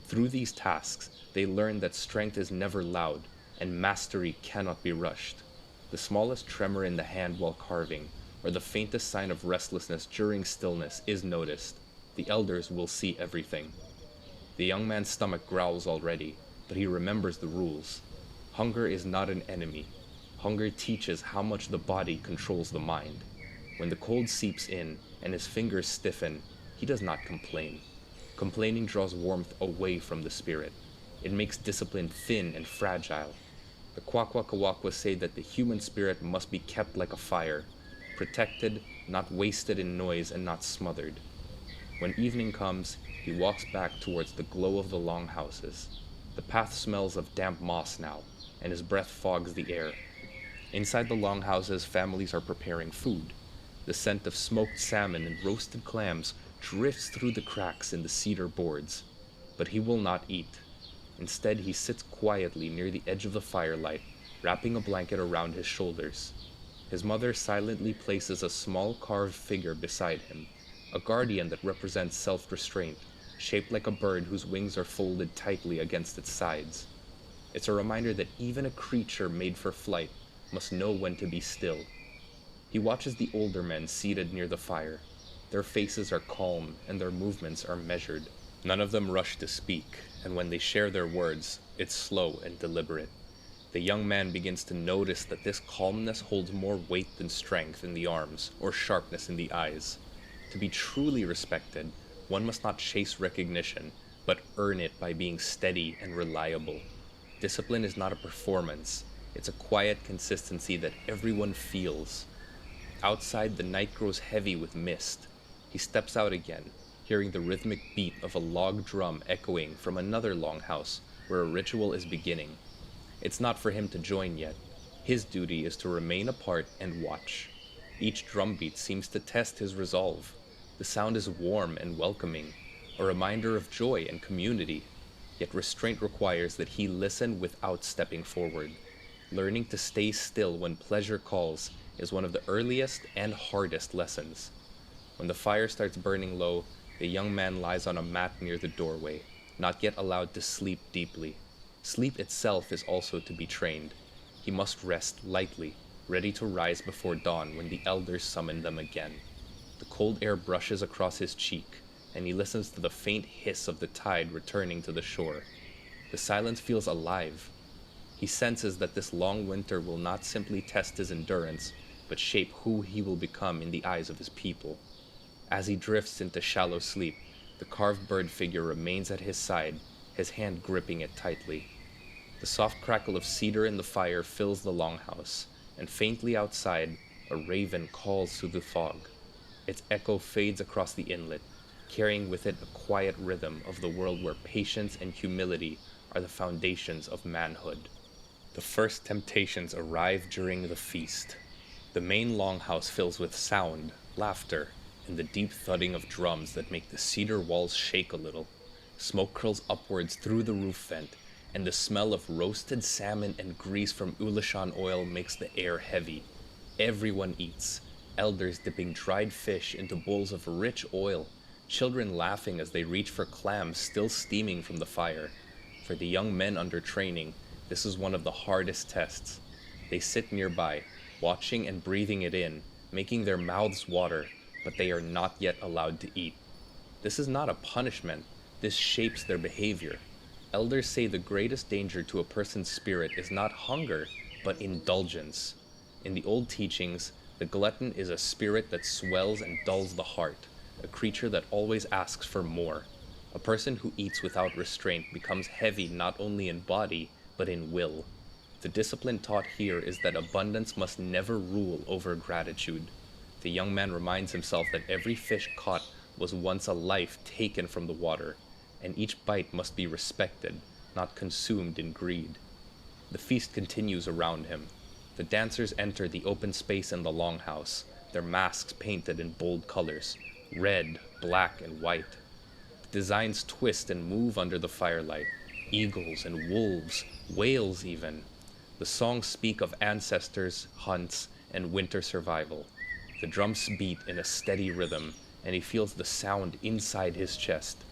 Through these tasks, they learn that strength is never loud, and mastery cannot be rushed. The smallest tremor in the hand while carving, or the faintest sign of restlessness during stillness is noticed. The elders will see everything. The young man's stomach growls already, but he remembers the rules. Hunger is not an enemy. Hunger teaches how much the body controls the mind. When the cold seeps in and his fingers stiffen, he does not complain. Complaining draws warmth away from the spirit. It makes discipline thin and fragile. The Kwakwaka'wakwa say that the human spirit must be kept like a fire, protected, not wasted in noise and not smothered. When evening comes, he walks back towards the glow of the longhouses. The path smells of damp moss now, and his breath fogs the air. Inside the longhouses, families are preparing food. The scent of smoked salmon and roasted clams drifts through the cracks in the cedar boards. But he will not eat. Instead, he sits quietly near the edge of the firelight, wrapping a blanket around his shoulders. His mother silently places a small carved figure beside him, a guardian that represents self-restraint, shaped like a bird whose wings are folded tightly against its sides. It's a reminder that even a creature made for flight must know when to be still. He watches the older men seated near the fire. Their faces are calm and their movements are measured. None of them rush to speak, and when they share their words, it's slow and deliberate. The young man begins to notice that this calmness holds more weight than strength in the arms or sharpness in the eyes. To be truly respected, one must not chase recognition, but earn it by being steady and reliable. Discipline is not a performance. It's a quiet consistency that everyone feels. Outside, the night grows heavy with mist. He steps out again. hearing the rhythmic beat of a log drum echoing from another longhouse where a ritual is beginning. It's not for him to join yet. His duty is to remain apart and watch. Each drumbeat seems to test his resolve. The sound is warm and welcoming, a reminder of joy and community, yet restraint requires that he listen without stepping forward. Learning to stay still when pleasure calls is one of the earliest and hardest lessons. When the fire starts burning low, the young man lies on a mat near the doorway, not yet allowed to sleep deeply. Sleep itself is also to be trained. He must rest lightly, ready to rise before dawn when the elders summon them again. The cold air brushes across his cheek, and he listens to the faint hiss of the tide returning to the shore. The silence feels alive. He senses that this long winter will not simply test his endurance, but shape who he will become in the eyes of his people. As he drifts into shallow sleep, the carved bird figure remains at his side, his hand gripping it tightly. The soft crackle of cedar in the fire fills the longhouse, and faintly outside, a raven calls through the fog. Its echo fades across the inlet, carrying with it a quiet rhythm of the world where patience and humility are the foundations of manhood. The first temptations arrive during the feast. The main longhouse fills with sound, laughter, and the deep thudding of drums that make the cedar walls shake a little. Smoke curls upwards through the roof vent, and the smell of roasted salmon and grease from Ulashan oil makes the air heavy. Everyone eats, elders dipping dried fish into bowls of rich oil, children laughing as they reach for clams still steaming from the fire. For the young men under training, this is one of the hardest tests. They sit nearby, watching and breathing it in, making their mouths water, but they are not yet allowed to eat. This is not a punishment, this shapes their behavior. Elders say the greatest danger to a person's spirit is not hunger, but indulgence. In the old teachings, the glutton is a spirit that swells and dulls the heart, a creature that always asks for more. A person who eats without restraint becomes heavy not only in body, but in will. The discipline taught here is that abundance must never rule over gratitude. The young man reminds himself that every fish caught was once a life taken from the water, and each bite must be respected, not consumed in greed. The feast continues around him. The dancers enter the open space in the longhouse, their masks painted in bold colors, red, black, and white. The designs twist and move under the firelight, eagles and wolves, whales even. The songs speak of ancestors, hunts, and winter survival. The drums beat in a steady rhythm, and he feels the sound inside his chest.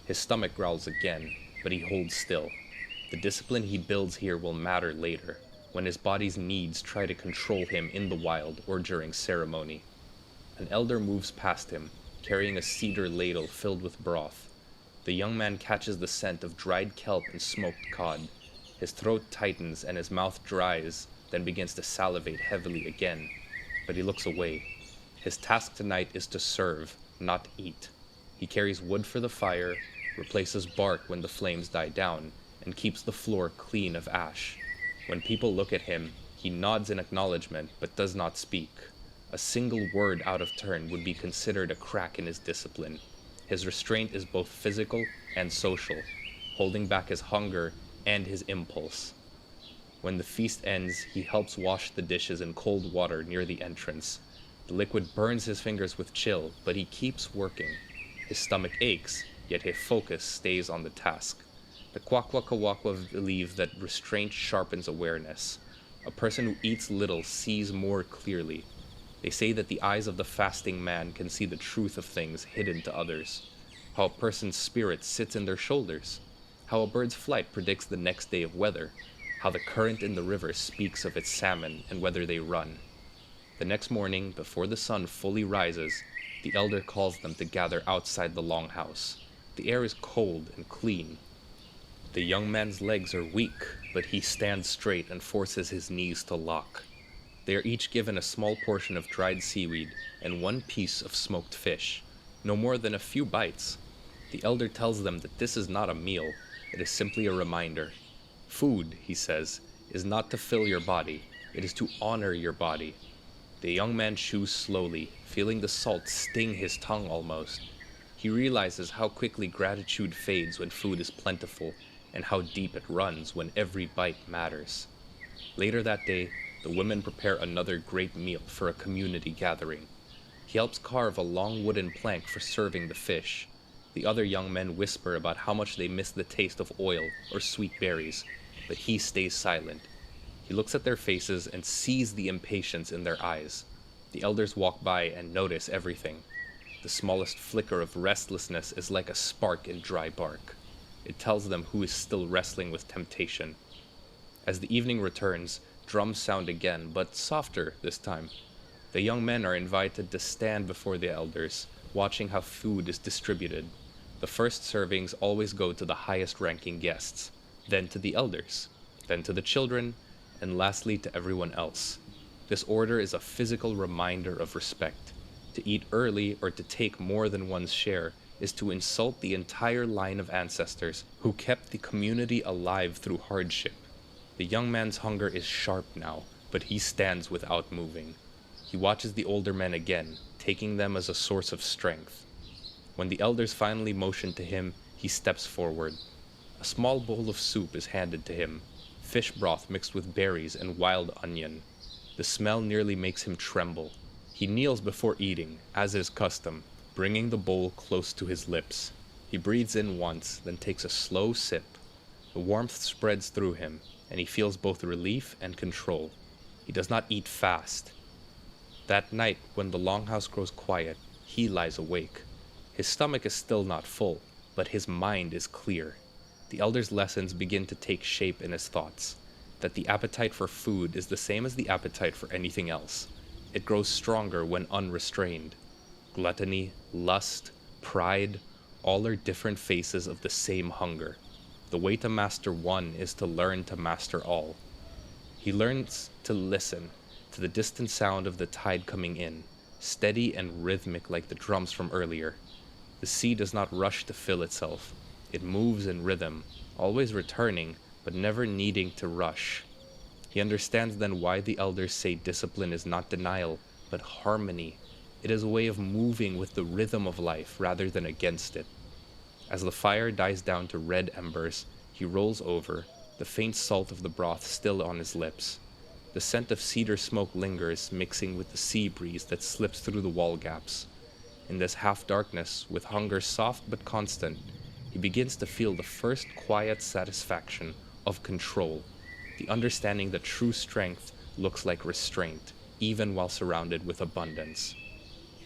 His stomach growls again, but he holds still. The discipline he builds here will matter later, when his body's needs try to control him in the wild or during ceremony. An elder moves past him, carrying a cedar ladle filled with broth. The young man catches the scent of dried kelp and smoked cod. His throat tightens and his mouth dries, then begins to salivate heavily again. But he looks away. His task tonight is to serve, not eat. He carries wood for the fire, replaces bark when the flames die down, and keeps the floor clean of ash. When people look at him, he nods in acknowledgement but does not speak. A single word out of turn would be considered a crack in his discipline. His restraint is both physical and social, holding back his hunger and his impulse. When the feast ends, he helps wash the dishes in cold water near the entrance. The liquid burns his fingers with chill, but he keeps working. His stomach aches, yet his focus stays on the task. The Kwakwakawakwa believe that restraint sharpens awareness. A person who eats little sees more clearly. They say that the eyes of the fasting man can see the truth of things hidden to others. How a person's spirit sits in their shoulders. How a bird's flight predicts the next day of weather. How the current in the river speaks of its salmon and whether they run. The next morning, before the sun fully rises, the elder calls them to gather outside the longhouse. The air is cold and clean. The young man's legs are weak, but he stands straight and forces his knees to lock. They are each given a small portion of dried seaweed and one piece of smoked fish, no more than a few bites. The elder tells them that this is not a meal, it is simply a reminder. Food, he says, is not to fill your body, it is to honor your body. The young man chews slowly, feeling the salt sting his tongue almost. He realizes how quickly gratitude fades when food is plentiful, and how deep it runs when every bite matters. Later that day, the women prepare another great meal for a community gathering. He helps carve a long wooden plank for serving the fish. The other young men whisper about how much they miss the taste of oil or sweet berries, but he stays silent. He looks at their faces and sees the impatience in their eyes. The elders walk by and notice everything. The smallest flicker of restlessness is like a spark in dry bark. It tells them who is still wrestling with temptation. As the evening returns, drums sound again, but softer this time. The young men are invited to stand before the elders, watching how food is distributed. The first servings always go to the highest ranking guests, then to the elders, then to the children, and lastly to everyone else. This order is a physical reminder of respect. To eat early or to take more than one's share is to insult the entire line of ancestors who kept the community alive through hardship. The young man's hunger is sharp now, but he stands without moving. He watches the older men again, taking them as a source of strength. When the elders finally motion to him, he steps forward. A small bowl of soup is handed to him, fish broth mixed with berries and wild onion. The smell nearly makes him tremble. He kneels before eating, as is custom, bringing the bowl close to his lips. He breathes in once, then takes a slow sip. The warmth spreads through him, and he feels both relief and control. He does not eat fast. That night, when the longhouse grows quiet, he lies awake. His stomach is still not full, but his mind is clear. The elder's lessons begin to take shape in his thoughts, that the appetite for food is the same as the appetite for anything else. It grows stronger when unrestrained. Gluttony, lust, pride, all are different faces of the same hunger. The way to master one is to learn to master all. He learns to listen to the distant sound of the tide coming in, steady and rhythmic like the drums from earlier. The sea does not rush to fill itself. It moves in rhythm, always returning, but never needing to rush. He understands then why the elders say discipline is not denial, but harmony. It is a way of moving with the rhythm of life rather than against it. As the fire dies down to red embers, he rolls over, the faint salt of the broth still on his lips. The scent of cedar smoke lingers, mixing with the sea breeze that slips through the wall gaps. In this half-darkness, with hunger soft but constant, he begins to feel the first quiet satisfaction of control, the understanding that true strength looks like restraint, even while surrounded with abundance.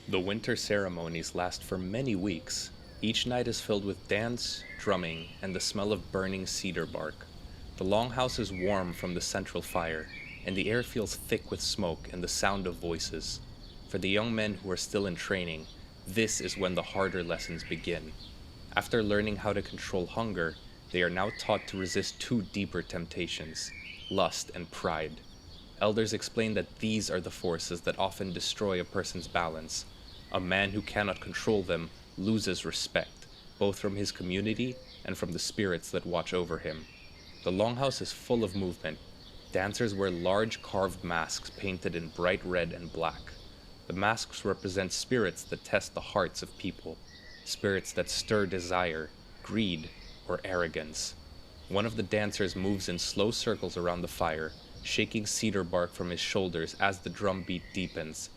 The winter ceremonies last for many weeks. Each night is filled with dance, drumming, and the smell of burning cedar bark. The longhouse is warm from the central fire, and the air feels thick with smoke and the sound of voices. For the young men who are still in training, this is when the harder lessons begin. After learning how to control hunger, they are now taught to resist two deeper temptations, lust and pride. Elders explain that these are the forces that often destroy a person's balance. A man who cannot control them loses respect, both from his community and from the spirits that watch over him. The longhouse is full of movement. Dancers wear large carved masks painted in bright red and black. The masks represent spirits that test the hearts of people, spirits that stir desire, greed, or arrogance. One of the dancers moves in slow circles around the fire, shaking cedar bark from his shoulders as the drum beat deepens.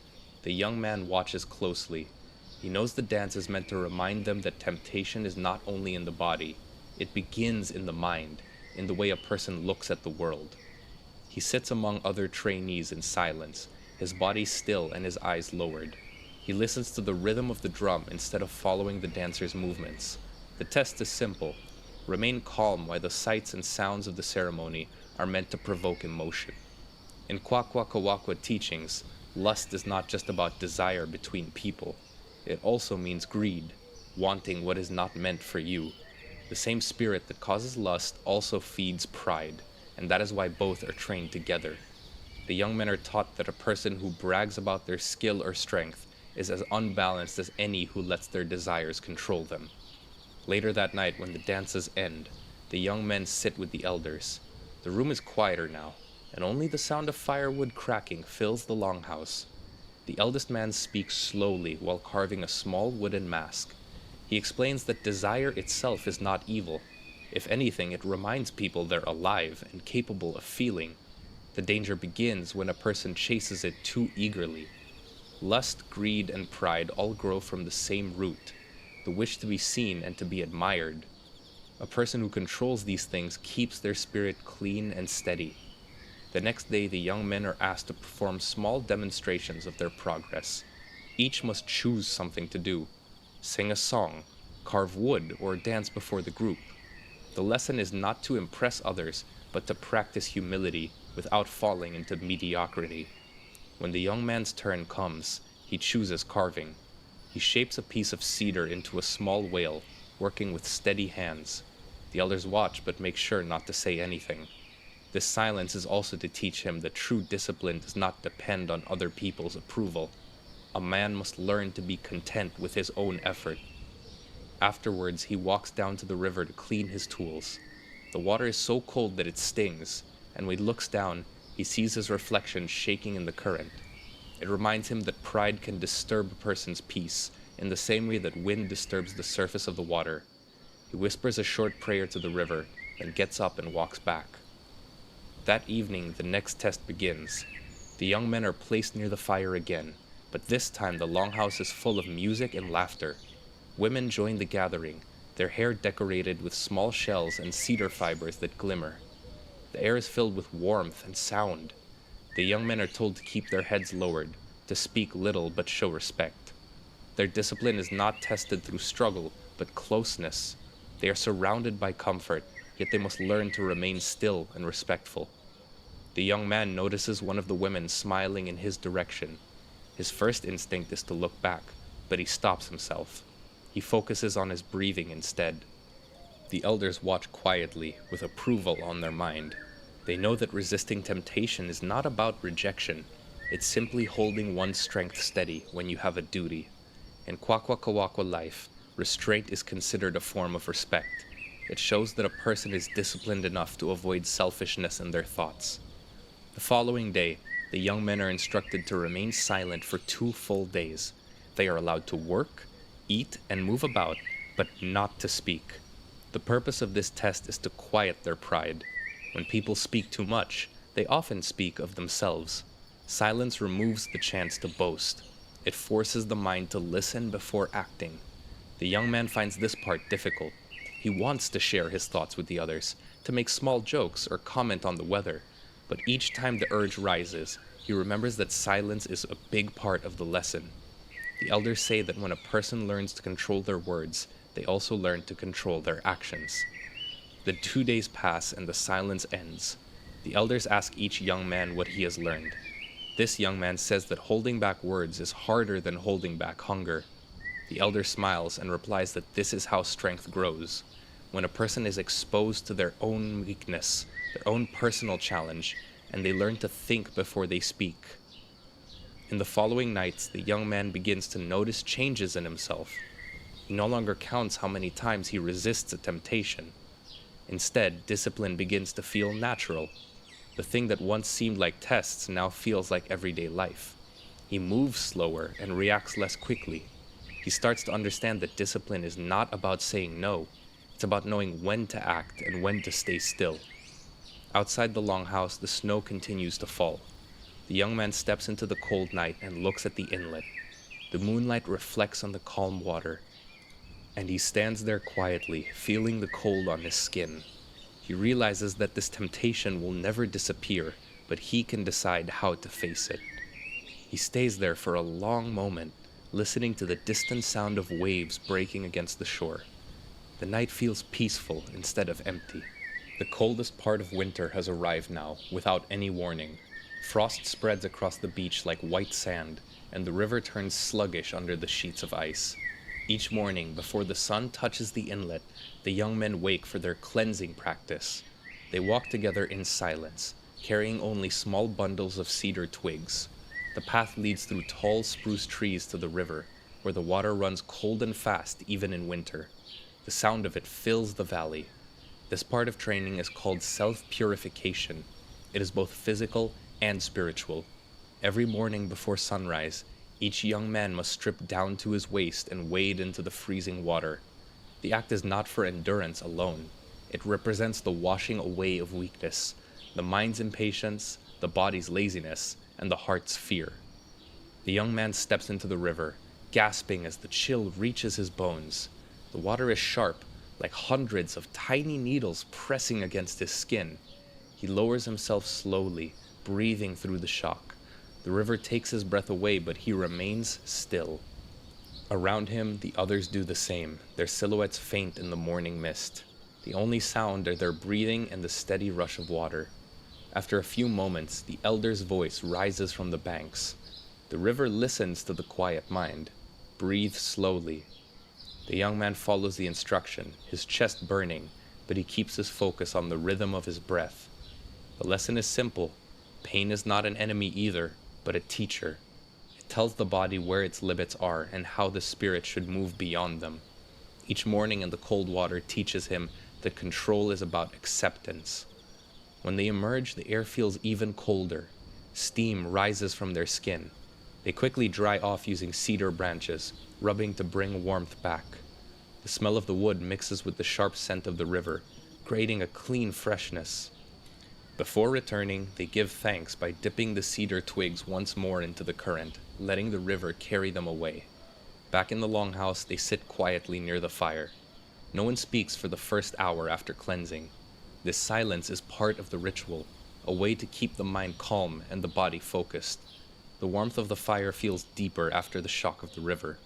The young man watches closely. He knows the dance is meant to remind them that temptation is not only in the body, it begins in the mind, in the way a person looks at the world. He sits among other trainees in silence, his body still and his eyes lowered. He listens to the rhythm of the drum instead of following the dancer's movements. The test is simple. Remain calm while the sights and sounds of the ceremony are meant to provoke emotion. In Kwakwaka'wakwa teachings, lust is not just about desire between people. It also means greed, wanting what is not meant for you. The same spirit that causes lust also feeds pride, and that is why both are trained together. The young men are taught that a person who brags about their skill or strength is as unbalanced as any who lets their desires control them. Later that night, when the dances end, the young men sit with the elders. The room is quieter now, and only the sound of firewood cracking fills the longhouse. The eldest man speaks slowly while carving a small wooden mask. He explains that desire itself is not evil. If anything, it reminds people they're alive and capable of feeling. The danger begins when a person chases it too eagerly. Lust, greed, and pride all grow from the same root, the wish to be seen and to be admired. A person who controls these things keeps their spirit clean and steady. The next day, the young men are asked to perform small demonstrations of their progress. Each must choose something to do: sing a song, carve wood, or dance before the group. The lesson is not to impress others, but to practice humility without falling into mediocrity. When the young man's turn comes, he chooses carving. He shapes a piece of cedar into a small whale, working with steady hands. The elders watch but make sure not to say anything. This silence is also to teach him that true discipline does not depend on other people's approval. A man must learn to be content with his own effort. Afterwards, he walks down to the river to clean his tools. The water is so cold that it stings, and when he looks down, he sees his reflection shaking in the current. It reminds him that pride can disturb a person's peace, in the same way that wind disturbs the surface of the water. He whispers a short prayer to the river, then gets up and walks back. That evening, the next test begins. The young men are placed near the fire again, but this time the longhouse is full of music and laughter. Women join the gathering, their hair decorated with small shells and cedar fibers that glimmer. The air is filled with warmth and sound. The young men are told to keep their heads lowered, to speak little but show respect. Their discipline is not tested through struggle, but closeness. They are surrounded by comfort, yet they must learn to remain still and respectful. The young man notices one of the women smiling in his direction. His first instinct is to look back, but he stops himself. He focuses on his breathing instead. The elders watch quietly, with approval on their mind. They know that resisting temptation is not about rejection. It's simply holding one's strength steady when you have a duty. In Kwakwaka'wakwa life, restraint is considered a form of respect. It shows that a person is disciplined enough to avoid selfishness in their thoughts. The following day, the young men are instructed to remain silent for 2 full days. They are allowed to work, eat, and move about, but not to speak. The purpose of this test is to quiet their pride. When people speak too much, they often speak of themselves. Silence removes the chance to boast. It forces the mind to listen before acting. The young man finds this part difficult. He wants to share his thoughts with the others, to make small jokes or comment on the weather. But each time the urge rises, he remembers that silence is a big part of the lesson. The elders say that when a person learns to control their words, they also learn to control their actions. The 2 days pass and the silence ends. The elders ask each young man what he has learned. This young man says that holding back words is harder than holding back hunger. The elder smiles and replies that this is how strength grows. When a person is exposed to their own weakness, their own personal challenge, and they learn to think before they speak. In the following nights, the young man begins to notice changes in himself. He no longer counts how many times he resists a temptation. Instead, discipline begins to feel natural. The thing that once seemed like tests now feels like everyday life. He moves slower and reacts less quickly. He starts to understand that discipline is not about saying no. It's about knowing when to act and when to stay still. Outside the longhouse, the snow continues to fall. The young man steps into the cold night and looks at the inlet. The moonlight reflects on the calm water, and he stands there quietly, feeling the cold on his skin. He realizes that this temptation will never disappear, but he can decide how to face it. He stays there for a long moment, listening to the distant sound of waves breaking against the shore. The night feels peaceful instead of empty. The coldest part of winter has arrived now, without any warning. Frost spreads across the beach like white sand, and the river turns sluggish under the sheets of ice. Each morning, before the sun touches the inlet, the young men wake for their cleansing practice. They walk together in silence, carrying only small bundles of cedar twigs. The path leads through tall spruce trees to the river, where the water runs cold and fast even in winter. The sound of it fills the valley. This part of training is called self-purification. It is both physical and spiritual. Every morning before sunrise, Each young man must strip down to his waist and wade into the freezing water. The act is not for endurance alone. It represents the washing away of weakness, the mind's impatience, the body's laziness, and the heart's fear. The young man steps into the river, gasping as the chill reaches his bones. The water is sharp, like hundreds of tiny needles pressing against his skin. He lowers himself slowly, breathing through the shock. The river takes his breath away, but he remains still. Around him, the others do the same, their silhouettes faint in the morning mist. The only sound are their breathing and the steady rush of water. After a few moments, the elder's voice rises from the banks. The river listens to the quiet mind. Breathe slowly. The young man follows the instruction, his chest burning, but he keeps his focus on the rhythm of his breath. The lesson is simple. Pain is not an enemy either, but a teacher. It tells the body where its limits are and how the spirit should move beyond them. Each morning in the cold water teaches him that control is about acceptance. When they emerge, the air feels even colder. Steam rises from their skin. They quickly dry off using cedar branches, rubbing to bring warmth back. The smell of the wood mixes with the sharp scent of the river, creating a clean freshness. Before returning, they give thanks by dipping the cedar twigs once more into the current, letting the river carry them away. Back in the longhouse, they sit quietly near the fire. No one speaks for the first hour after cleansing. This silence is part of the ritual, a way to keep the mind calm and the body focused. The warmth of the fire feels deeper after the shock of the river.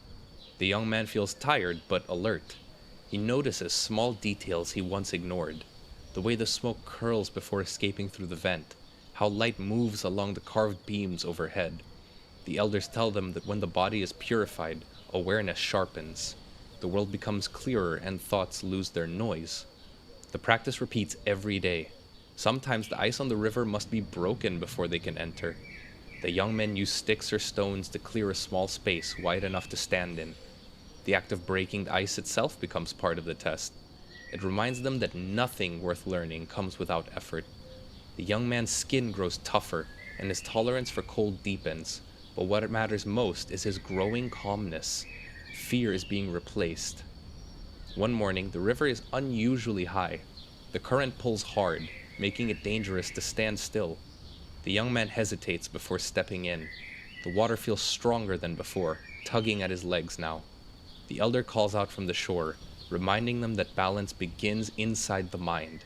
The young man feels tired but alert. He notices small details he once ignored. The way the smoke curls before escaping through the vent, how light moves along the carved beams overhead. The elders tell them that when the body is purified, awareness sharpens. The world becomes clearer and thoughts lose their noise. The practice repeats every day. Sometimes the ice on the river must be broken before they can enter. The young men use sticks or stones to clear a small space wide enough to stand in. The act of breaking the ice itself becomes part of the test. It reminds them that nothing worth learning comes without effort. The young man's skin grows tougher, and his tolerance for cold deepens, but what matters most is his growing calmness. Fear is being replaced. One morning, the river is unusually high. The current pulls hard, making it dangerous to stand still. The young man hesitates before stepping in. The water feels stronger than before, tugging at his legs now. The elder calls out from the shore, reminding them that balance begins inside the mind.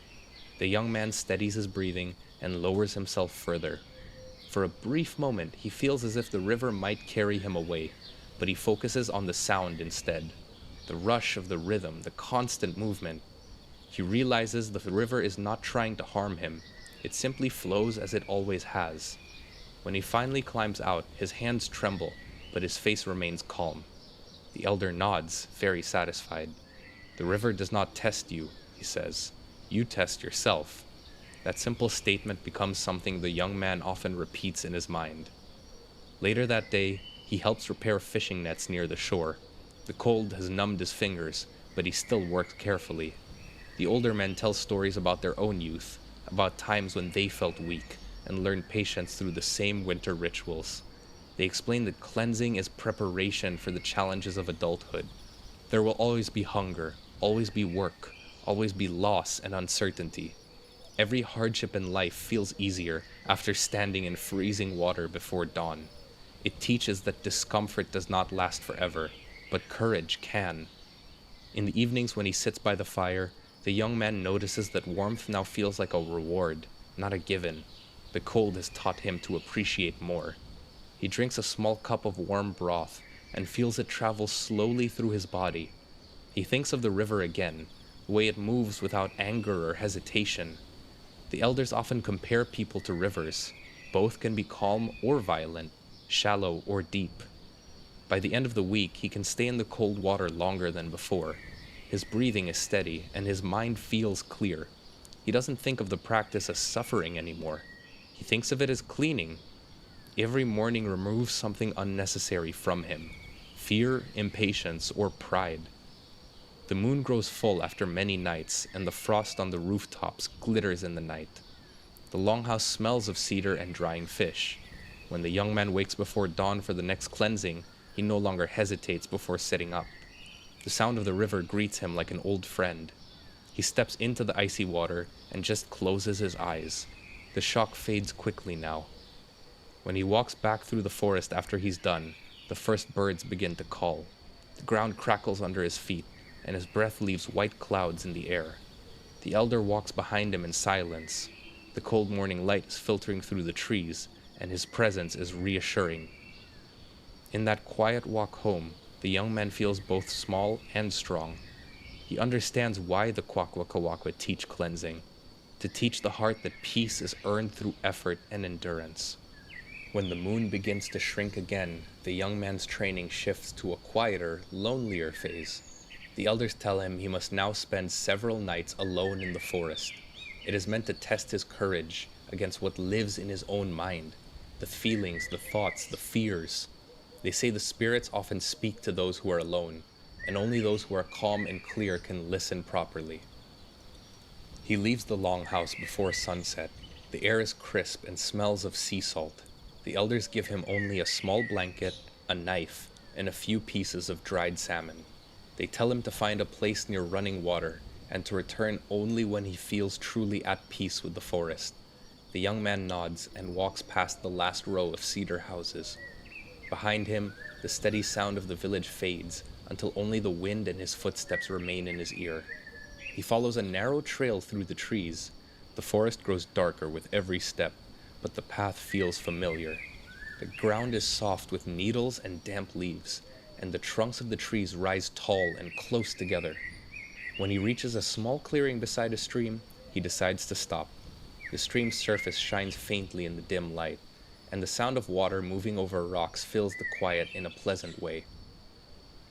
The young man steadies his breathing and lowers himself further. For a brief moment, he feels as if the river might carry him away, but he focuses on the sound instead. The rush of the rhythm, the constant movement. He realizes the river is not trying to harm him. It simply flows as it always has. When he finally climbs out, his hands tremble, but his face remains calm. The elder nods, very satisfied. The river does not test you, he says. You test yourself. That simple statement becomes something the young man often repeats in his mind. Later that day, he helps repair fishing nets near the shore. The cold has numbed his fingers, but he still works carefully. The older men tell stories about their own youth, about times when they felt weak, and learned patience through the same winter rituals. They explain that cleansing is preparation for the challenges of adulthood. There will always be hunger, always be work, always be loss and uncertainty. Every hardship in life feels easier after standing in freezing water before dawn. It teaches that discomfort does not last forever, but courage can. In the evenings when he sits by the fire, the young man notices that warmth now feels like a reward, not a given. The cold has taught him to appreciate more. He drinks a small cup of warm broth and feels it travel slowly through his body. He thinks of the river again, the way it moves without anger or hesitation. The elders often compare people to rivers. Both can be calm or violent, shallow or deep. By the end of the week, he can stay in the cold water longer than before. His breathing is steady, and his mind feels clear. He doesn't think of the practice as suffering anymore. He thinks of it as cleaning. Every morning removes something unnecessary from him: fear, impatience, or pride. The moon grows full after many nights, and the frost on the rooftops glitters in the night. The longhouse smells of cedar and drying fish. When the young man wakes before dawn for the next cleansing, he no longer hesitates before sitting up. The sound of the river greets him like an old friend. He steps into the icy water and just closes his eyes. The shock fades quickly now. When he walks back through the forest after he's done, the first birds begin to call. The ground crackles under his feet, and his breath leaves white clouds in the air. The elder walks behind him in silence. The cold morning light is filtering through the trees, and his presence is reassuring. In that quiet walk home, the young man feels both small and strong. He understands why the Kwakwaka'wakwa teach cleansing, to teach the heart that peace is earned through effort and endurance. When the moon begins to shrink again, the young man's training shifts to a quieter, lonelier phase. The elders tell him he must now spend several nights alone in the forest. It is meant to test his courage against what lives in his own mind, the feelings, the thoughts, the fears. They say the spirits often speak to those who are alone, and only those who are calm and clear can listen properly. He leaves the longhouse before sunset. The air is crisp and smells of sea salt. The elders give him only a small blanket, a knife, and a few pieces of dried salmon. They tell him to find a place near running water and to return only when he feels truly at peace with the forest. The young man nods and walks past the last row of cedar houses. Behind him, the steady sound of the village fades until only the wind and his footsteps remain in his ear. He follows a narrow trail through the trees. The forest grows darker with every step, but the path feels familiar. The ground is soft with needles and damp leaves, and the trunks of the trees rise tall and close together. When he reaches a small clearing beside a stream, he decides to stop. The stream's surface shines faintly in the dim light, and the sound of water moving over rocks fills the quiet in a pleasant way.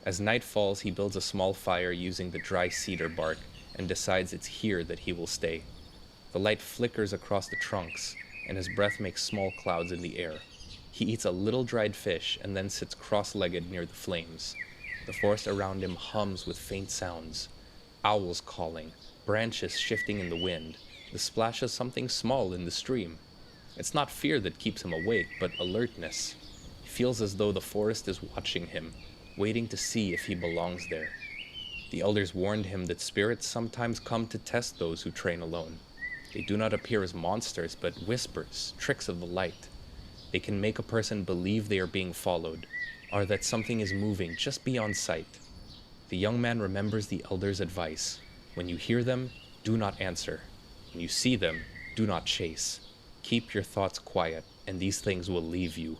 As night falls, he builds a small fire using the dry cedar bark and decides it's here that he will stay. The light flickers across the trunks, and his breath makes small clouds in the air. He eats a little dried fish and then sits cross-legged near the flames. The forest around him hums with faint sounds. Owls calling, branches shifting in the wind, the splash of something small in the stream. It's not fear that keeps him awake, but alertness. He feels as though the forest is watching him, waiting to see if he belongs there. The elders warned him that spirits sometimes come to test those who train alone. They do not appear as monsters, but whispers, tricks of the light. They can make a person believe they are being followed, or that something is moving just beyond sight. The young man remembers the elders' advice. When you hear them, do not answer. When you see them, do not chase. Keep your thoughts quiet, and these things will leave you.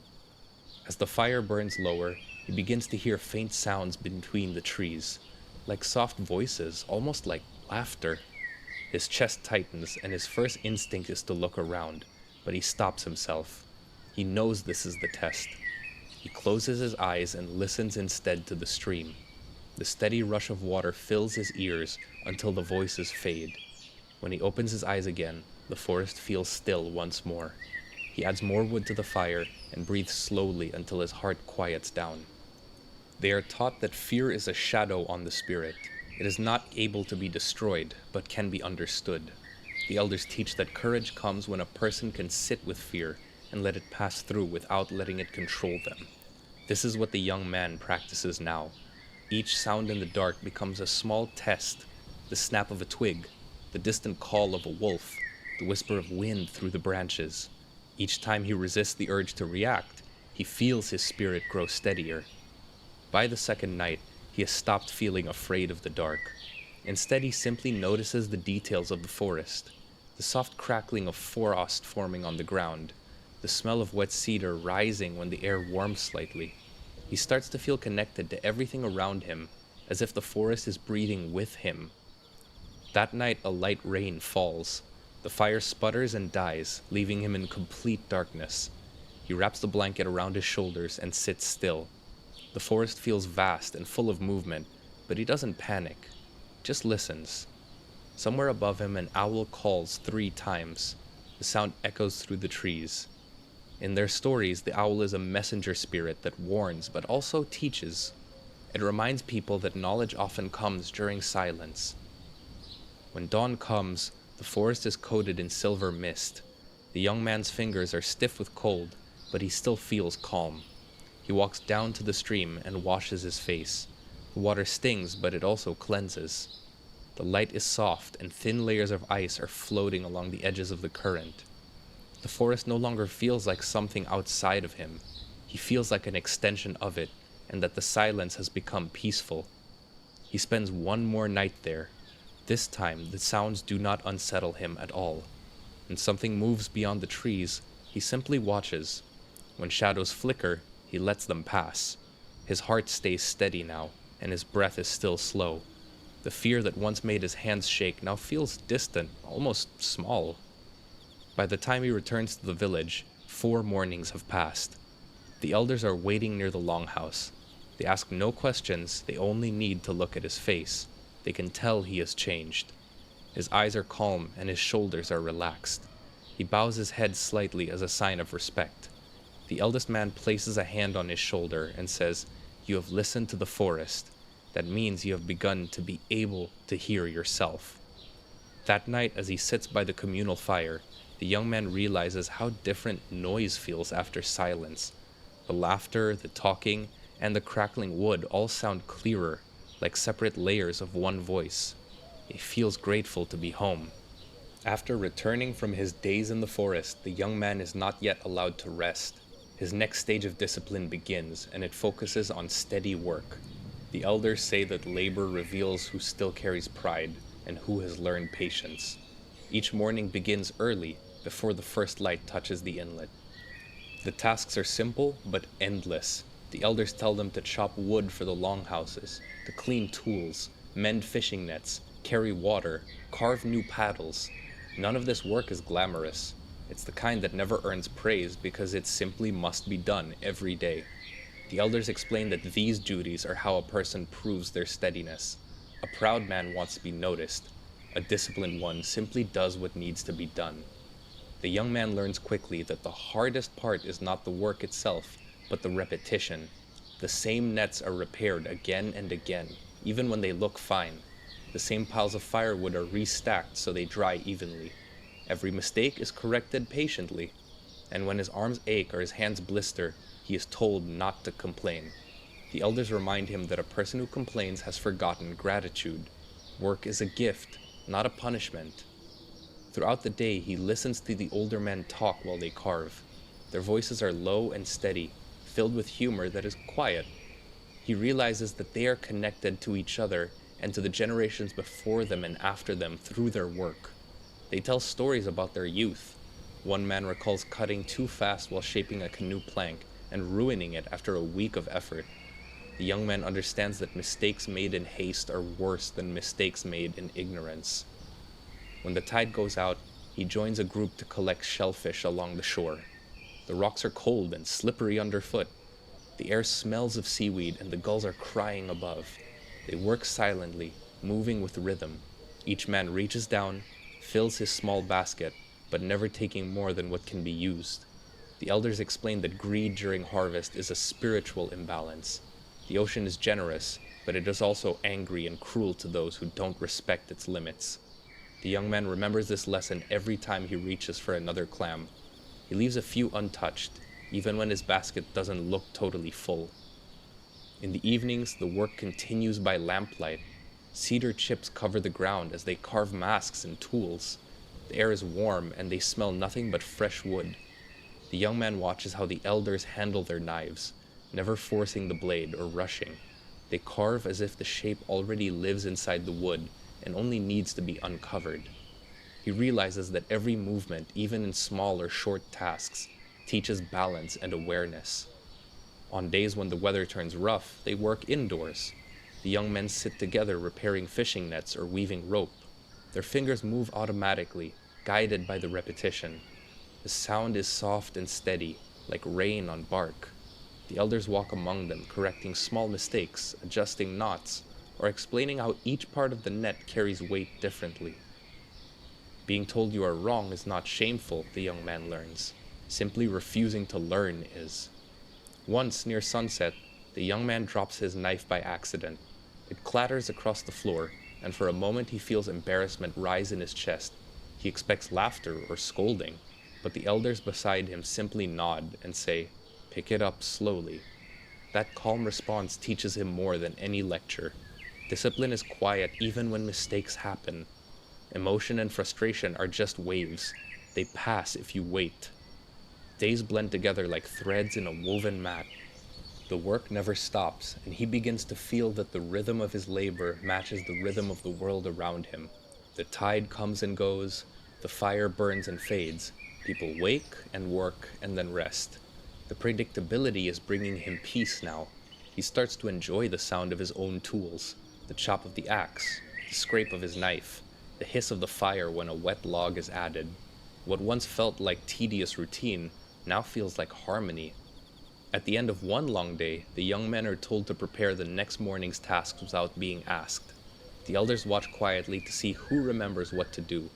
As the fire burns lower, he begins to hear faint sounds between the trees, like soft voices, almost like laughter. His chest tightens, and his first instinct is to look around, but he stops himself. He knows this is the test. He closes his eyes and listens instead to the stream. The steady rush of water fills his ears until the voices fade. When he opens his eyes again, the forest feels still once more. He adds more wood to the fire and breathes slowly until his heart quiets down. They are taught that fear is a shadow on the spirit. It is not able to be destroyed, but can be understood. The elders teach that courage comes when a person can sit with fear and let it pass through without letting it control them. This is what the young man practices now. Each sound in the dark becomes a small test, the snap of a twig, the distant call of a wolf, the whisper of wind through the branches. Each time he resists the urge to react, he feels his spirit grow steadier. By the second night, he has stopped feeling afraid of the dark. Instead, he simply notices the details of the forest, the soft crackling of frost forming on the ground, the smell of wet cedar rising when the air warms slightly. He starts to feel connected to everything around him, as if the forest is breathing with him. That night, a light rain falls. The fire sputters and dies, leaving him in complete darkness. He wraps the blanket around his shoulders and sits still. The forest feels vast and full of movement, but he doesn't panic, just listens. Somewhere above him, an owl calls 3 times. The sound echoes through the trees. In their stories, the owl is a messenger spirit that warns but also teaches. It reminds people that knowledge often comes during silence. When dawn comes, the forest is coated in silver mist. The young man's fingers are stiff with cold, but he still feels calm. He walks down to the stream and washes his face. The water stings, but it also cleanses. The light is soft, and thin layers of ice are floating along the edges of the current. The forest no longer feels like something outside of him. He feels like an extension of it, and that the silence has become peaceful. He spends one more night there. This time, the sounds do not unsettle him at all. When something moves beyond the trees, he simply watches. When shadows flicker, he lets them pass. His heart stays steady now, and his breath is still slow. The fear that once made his hands shake now feels distant, almost small. By the time he returns to the village, 4 mornings have passed. The elders are waiting near the longhouse. They ask no questions, they only need to look at his face. They can tell he has changed. His eyes are calm and his shoulders are relaxed. He bows his head slightly as a sign of respect. The eldest man places a hand on his shoulder and says, "You have listened to the forest. That means you have begun to be able to hear yourself." That night, as he sits by the communal fire, the young man realizes how different noise feels after silence. The laughter, the talking, and the crackling wood all sound clearer, like separate layers of one voice. He feels grateful to be home. After returning from his days in the forest, the young man is not yet allowed to rest. His next stage of discipline begins, and it focuses on steady work. The elders say that labor reveals who still carries pride and who has learned patience. Each morning begins early, before the first light touches the inlet. The tasks are simple, but endless. The elders tell them to chop wood for the longhouses, to clean tools, mend fishing nets, carry water, carve new paddles. None of this work is glamorous. It's the kind that never earns praise because it simply must be done every day. The elders explain that these duties are how a person proves their steadiness. A proud man wants to be noticed. A disciplined one simply does what needs to be done. The young man learns quickly that the hardest part is not the work itself, but the repetition. The same nets are repaired again and again, even when they look fine. The same piles of firewood are restacked so they dry evenly. Every mistake is corrected patiently, and when his arms ache or his hands blister, he is told not to complain. The elders remind him that a person who complains has forgotten gratitude. Work is a gift, not a punishment. Throughout the day, he listens to the older men talk while they carve. Their voices are low and steady, filled with humor that is quiet. He realizes that they are connected to each other and to the generations before them and after them through their work. They tell stories about their youth. One man recalls cutting too fast while shaping a canoe plank and ruining it after a week of effort. The young man understands that mistakes made in haste are worse than mistakes made in ignorance. When the tide goes out, he joins a group to collect shellfish along the shore. The rocks are cold and slippery underfoot. The air smells of seaweed and the gulls are crying above. They work silently, moving with rhythm. Each man reaches down, fills his small basket, but never taking more than what can be used. The elders explain that greed during harvest is a spiritual imbalance. The ocean is generous, but it is also angry and cruel to those who don't respect its limits. The young man remembers this lesson every time he reaches for another clam. He leaves a few untouched, even when his basket doesn't look totally full. In the evenings, the work continues by lamplight. Cedar chips cover the ground as they carve masks and tools. The air is warm and they smell nothing but fresh wood. The young man watches how the elders handle their knives, never forcing the blade or rushing. They carve as if the shape already lives inside the wood and only needs to be uncovered. He realizes that every movement, even in small or short tasks, teaches balance and awareness. On days when the weather turns rough, they work indoors. The young men sit together repairing fishing nets or weaving rope. Their fingers move automatically, guided by the repetition. The sound is soft and steady, like rain on bark. The elders walk among them, correcting small mistakes, adjusting knots, or explaining how each part of the net carries weight differently. Being told you are wrong is not shameful, the young man learns. Simply refusing to learn is. Once, near sunset, the young man drops his knife by accident. It clatters across the floor, and for a moment he feels embarrassment rise in his chest. He expects laughter or scolding, but the elders beside him simply nod and say, "Pick it up slowly." That calm response teaches him more than any lecture. Discipline is quiet even when mistakes happen. Emotion and frustration are just waves. They pass if you wait. Days blend together like threads in a woven mat. The work never stops, and he begins to feel that the rhythm of his labor matches the rhythm of the world around him. The tide comes and goes, the fire burns and fades, people wake and work and then rest. The predictability is bringing him peace now. He starts to enjoy the sound of his own tools, the chop of the axe, the scrape of his knife, the hiss of the fire when a wet log is added. What once felt like tedious routine now feels like harmony. At the end of one long day, the young men are told to prepare the next morning's tasks without being asked. The elders watch quietly to see who remembers what to do.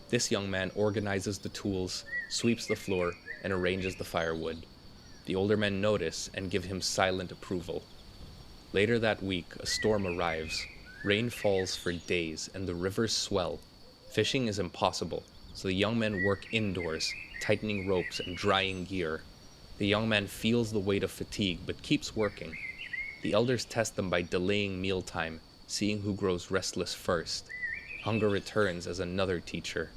This young man organizes the tools, sweeps the floor, and arranges the firewood. The older men notice and give him silent approval. Later that week, a storm arrives. Rain falls for days, and the rivers swell. Fishing is impossible, so the young men work indoors, tightening ropes and drying gear. The young man feels the weight of fatigue, but keeps working. The elders test them by delaying mealtime, seeing who grows restless first. Hunger returns as another teacher.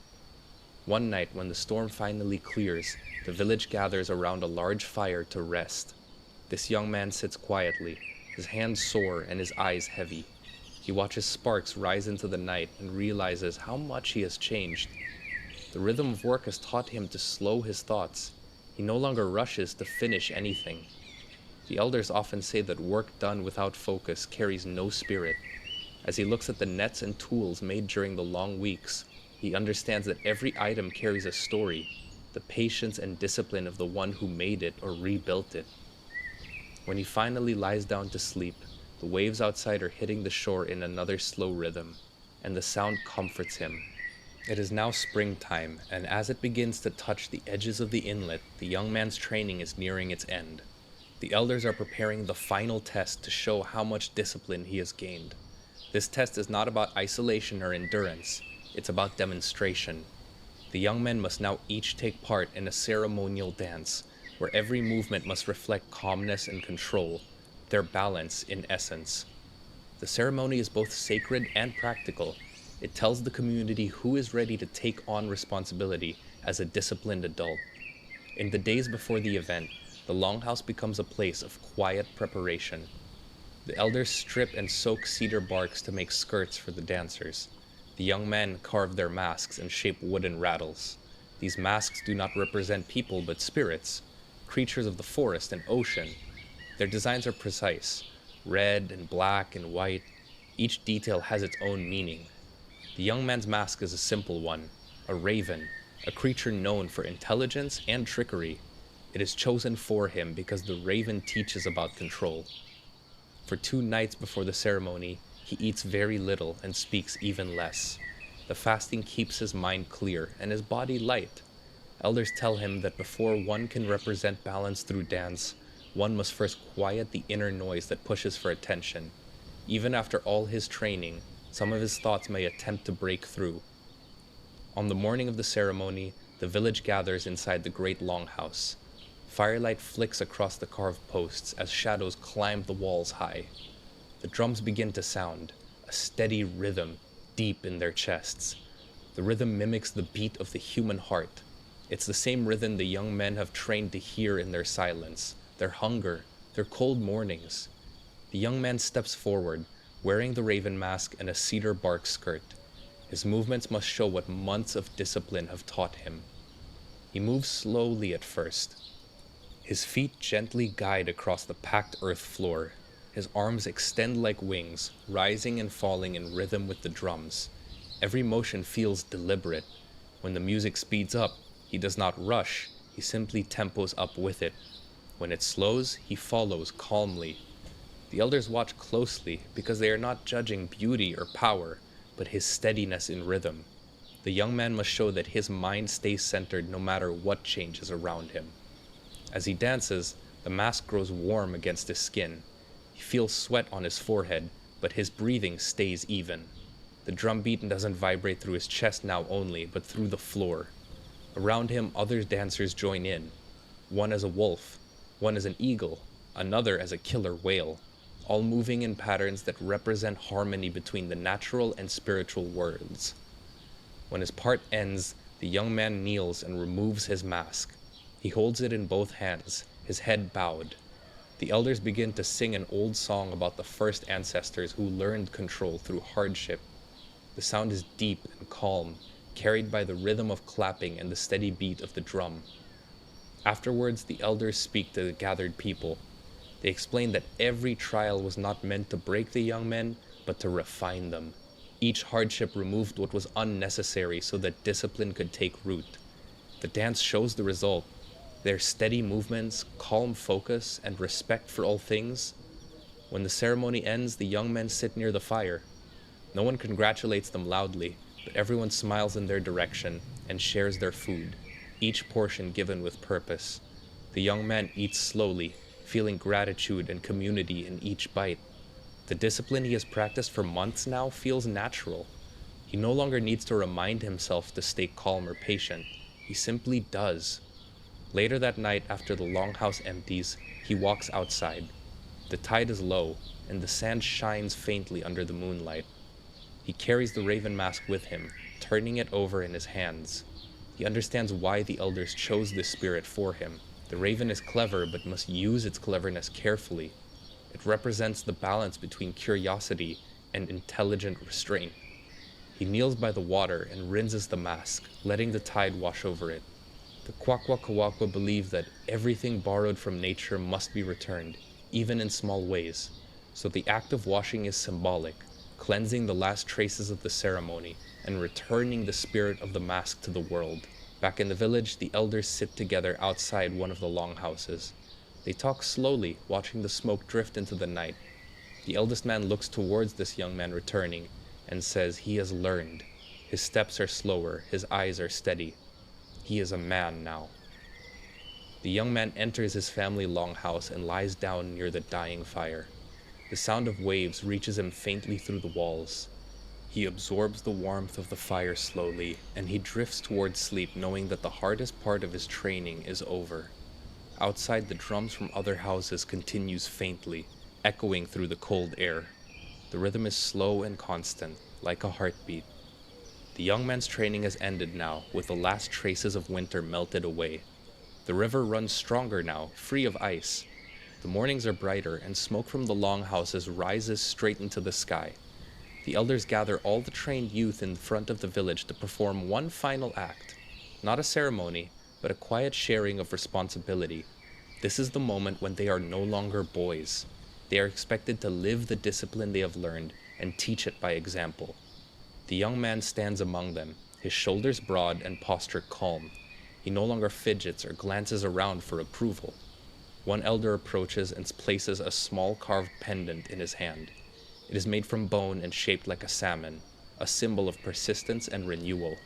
One night, when the storm finally clears, the village gathers around a large fire to rest. This young man sits quietly, his hands sore and his eyes heavy. He watches sparks rise into the night and realizes how much he has changed. The rhythm of work has taught him to slow his thoughts. He no longer rushes to finish anything. The elders often say that work done without focus carries no spirit. As he looks at the nets and tools made during the long weeks, he understands that every item carries a story, the patience and discipline of the one who made it or rebuilt it. When he finally lies down to sleep, the waves outside are hitting the shore in another slow rhythm, and the sound comforts him. It is now springtime, and as it begins to touch the edges of the inlet, the young man's training is nearing its end. The elders are preparing the final test to show how much discipline he has gained. This test is not about isolation or endurance, it's about demonstration. The young men must now each take part in a ceremonial dance, where every movement must reflect calmness and control, their balance in essence. The ceremony is both sacred and practical. It tells the community who is ready to take on responsibility as a disciplined adult. In the days before the event, the longhouse becomes a place of quiet preparation. The elders strip and soak cedar barks to make skirts for the dancers. The young men carve their masks and shape wooden rattles. These masks do not represent people but spirits, creatures of the forest and ocean. Their designs are precise, red and black and white. Each detail has its own meaning. The young man's mask is a simple one, a raven, a creature known for intelligence and trickery. It is chosen for him because the raven teaches about control. For 2 nights before the ceremony, he eats very little and speaks even less. The fasting keeps his mind clear and his body light. Elders tell him that before one can represent balance through dance, one must first quiet the inner noise that pushes for attention. Even after all his training, some of his thoughts may attempt to break through. On the morning of the ceremony, the village gathers inside the great longhouse. Firelight flicks across the carved posts as shadows climb the walls high. The drums begin to sound, a steady rhythm deep in their chests. The rhythm mimics the beat of the human heart. It's the same rhythm the young men have trained to hear in their silence, their hunger, their cold mornings. The young man steps forward, wearing the raven mask and a cedar bark skirt. His movements must show what months of discipline have taught him. He moves slowly at first. His feet gently guide across the packed earth floor. His arms extend like wings, rising and falling in rhythm with the drums. Every motion feels deliberate. When the music speeds up, he does not rush, he simply tempos up with it. When it slows, he follows calmly. The elders watch closely because they are not judging beauty or power, but his steadiness in rhythm. The young man must show that his mind stays centered no matter what changes around him. As he dances, the mask grows warm against his skin. He feels sweat on his forehead, but his breathing stays even. The drum beat doesn't vibrate through his chest now only, but through the floor. Around him, other dancers join in, one as a wolf, one as an eagle, another as a killer whale, all moving in patterns that represent harmony between the natural and spiritual worlds. When his part ends, the young man kneels and removes his mask. He holds it in both hands, his head bowed. The elders begin to sing an old song about the first ancestors who learned control through hardship. The sound is deep and calm, carried by the rhythm of clapping and the steady beat of the drum. Afterwards, the elders speak to the gathered people. They explain that every trial was not meant to break the young men, but to refine them. Each hardship removed what was unnecessary so that discipline could take root. The dance shows the result. Their steady movements, calm focus, and respect for all things. When the ceremony ends, the young men sit near the fire. No one congratulates them loudly, but everyone smiles in their direction and shares their food, each portion given with purpose. The young man eats slowly, feeling gratitude and community in each bite. The discipline he has practiced for months now feels natural. He no longer needs to remind himself to stay calm or patient. He simply does. Later that night, after the longhouse empties, he walks outside. The tide is low, and the sand shines faintly under the moonlight. He carries the raven mask with him, turning it over in his hands. He understands why the elders chose this spirit for him. The raven is clever, but must use its cleverness carefully. It represents the balance between curiosity and intelligent restraint. He kneels by the water and rinses the mask, letting the tide wash over it. The Kwakwaka'wakwa believe that everything borrowed from nature must be returned, even in small ways. So the act of washing is symbolic, cleansing the last traces of the ceremony and returning the spirit of the mask to the world. Back in the village, the elders sit together outside one of the longhouses. They talk slowly, watching the smoke drift into the night. The eldest man looks towards this young man returning and says he has learned. His steps are slower, his eyes are steady. He is a man now. The young man enters his family longhouse and lies down near the dying fire. The sound of waves reaches him faintly through the walls. He absorbs the warmth of the fire slowly, and he drifts towards sleep knowing that the hardest part of his training is over. Outside, the drums from other houses continues faintly, echoing through the cold air. The rhythm is slow and constant, like a heartbeat. The young man's training has ended now, with the last traces of winter melted away. The river runs stronger now, free of ice. The mornings are brighter, and smoke from the longhouses rises straight into the sky. The elders gather all the trained youth in front of the village to perform one final act. Not a ceremony, but a quiet sharing of responsibility. This is the moment when they are no longer boys. They are expected to live the discipline they have learned and teach it by example. The young man stands among them, his shoulders broad and posture calm. He no longer fidgets or glances around for approval. One elder approaches and places a small carved pendant in his hand. It is made from bone and shaped like a salmon, a symbol of persistence and renewal.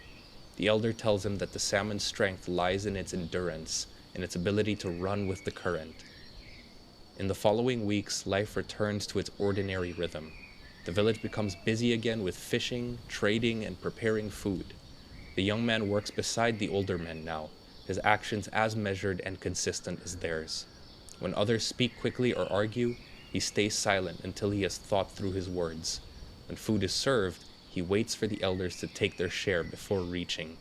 The elder tells him that the salmon's strength lies in its endurance and its ability to run with the current. In the following weeks, life returns to its ordinary rhythm. The village becomes busy again with fishing, trading, and preparing food. The young man works beside the older men now, his actions as measured and consistent as theirs. When others speak quickly or argue, he stays silent until he has thought through his words. When food is served, he waits for the elders to take their share before reaching.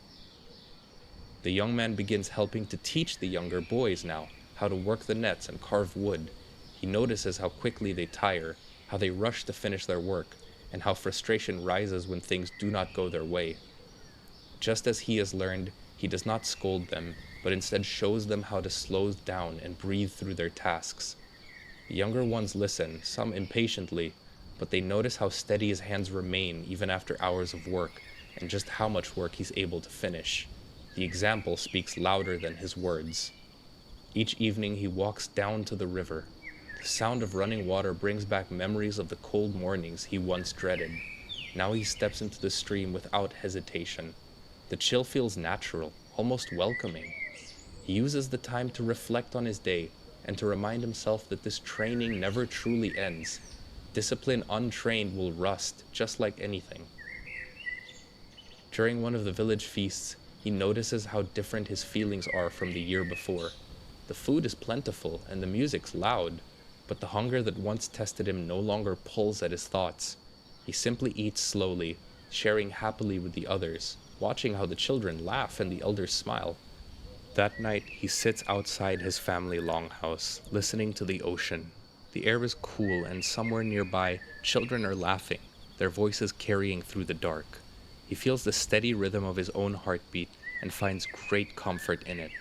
The young man begins helping to teach the younger boys now how to work the nets and carve wood. He notices how quickly they tire, how they rush to finish their work, and how frustration rises when things do not go their way. Just as he has learned, he does not scold them, but instead shows them how to slow down and breathe through their tasks. The younger ones listen, some impatiently, but they notice how steady his hands remain even after hours of work, and just how much work he's able to finish. The example speaks louder than his words. Each evening he walks down to the river. The sound of running water brings back memories of the cold mornings he once dreaded. Now he steps into the stream without hesitation. The chill feels natural, almost welcoming. He uses the time to reflect on his day and to remind himself that this training never truly ends. Discipline untrained will rust, just like anything. During one of the village feasts, He notices how different his feelings are from the year before. The food is plentiful and the music's loud, but the hunger that once tested him no longer pulls at his thoughts. He simply eats slowly, sharing happily with the others, watching how the children laugh and the elders smile. That night, he sits outside his family longhouse, listening to the ocean. The air is cool, and somewhere nearby, children are laughing, their voices carrying through the dark. He feels the steady rhythm of his own heartbeat and finds great comfort in it.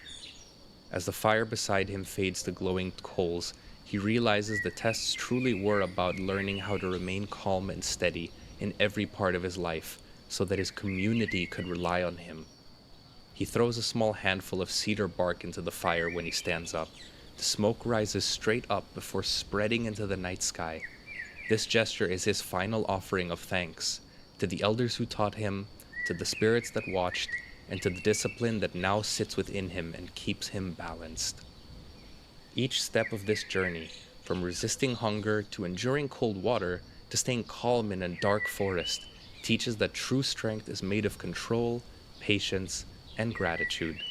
As the fire beside him fades to glowing coals, he realizes the tests truly were about learning how to remain calm and steady in every part of his life so that his community could rely on him. He throws a small handful of cedar bark into the fire when he stands up. The smoke rises straight up before spreading into the night sky. This gesture is his final offering of thanks to the elders who taught him, to the spirits that watched, and to the discipline that now sits within him and keeps him balanced. Each step of this journey, from resisting hunger to enduring cold water to staying calm in a dark forest, teaches that true strength is made of control, patience, and gratitude.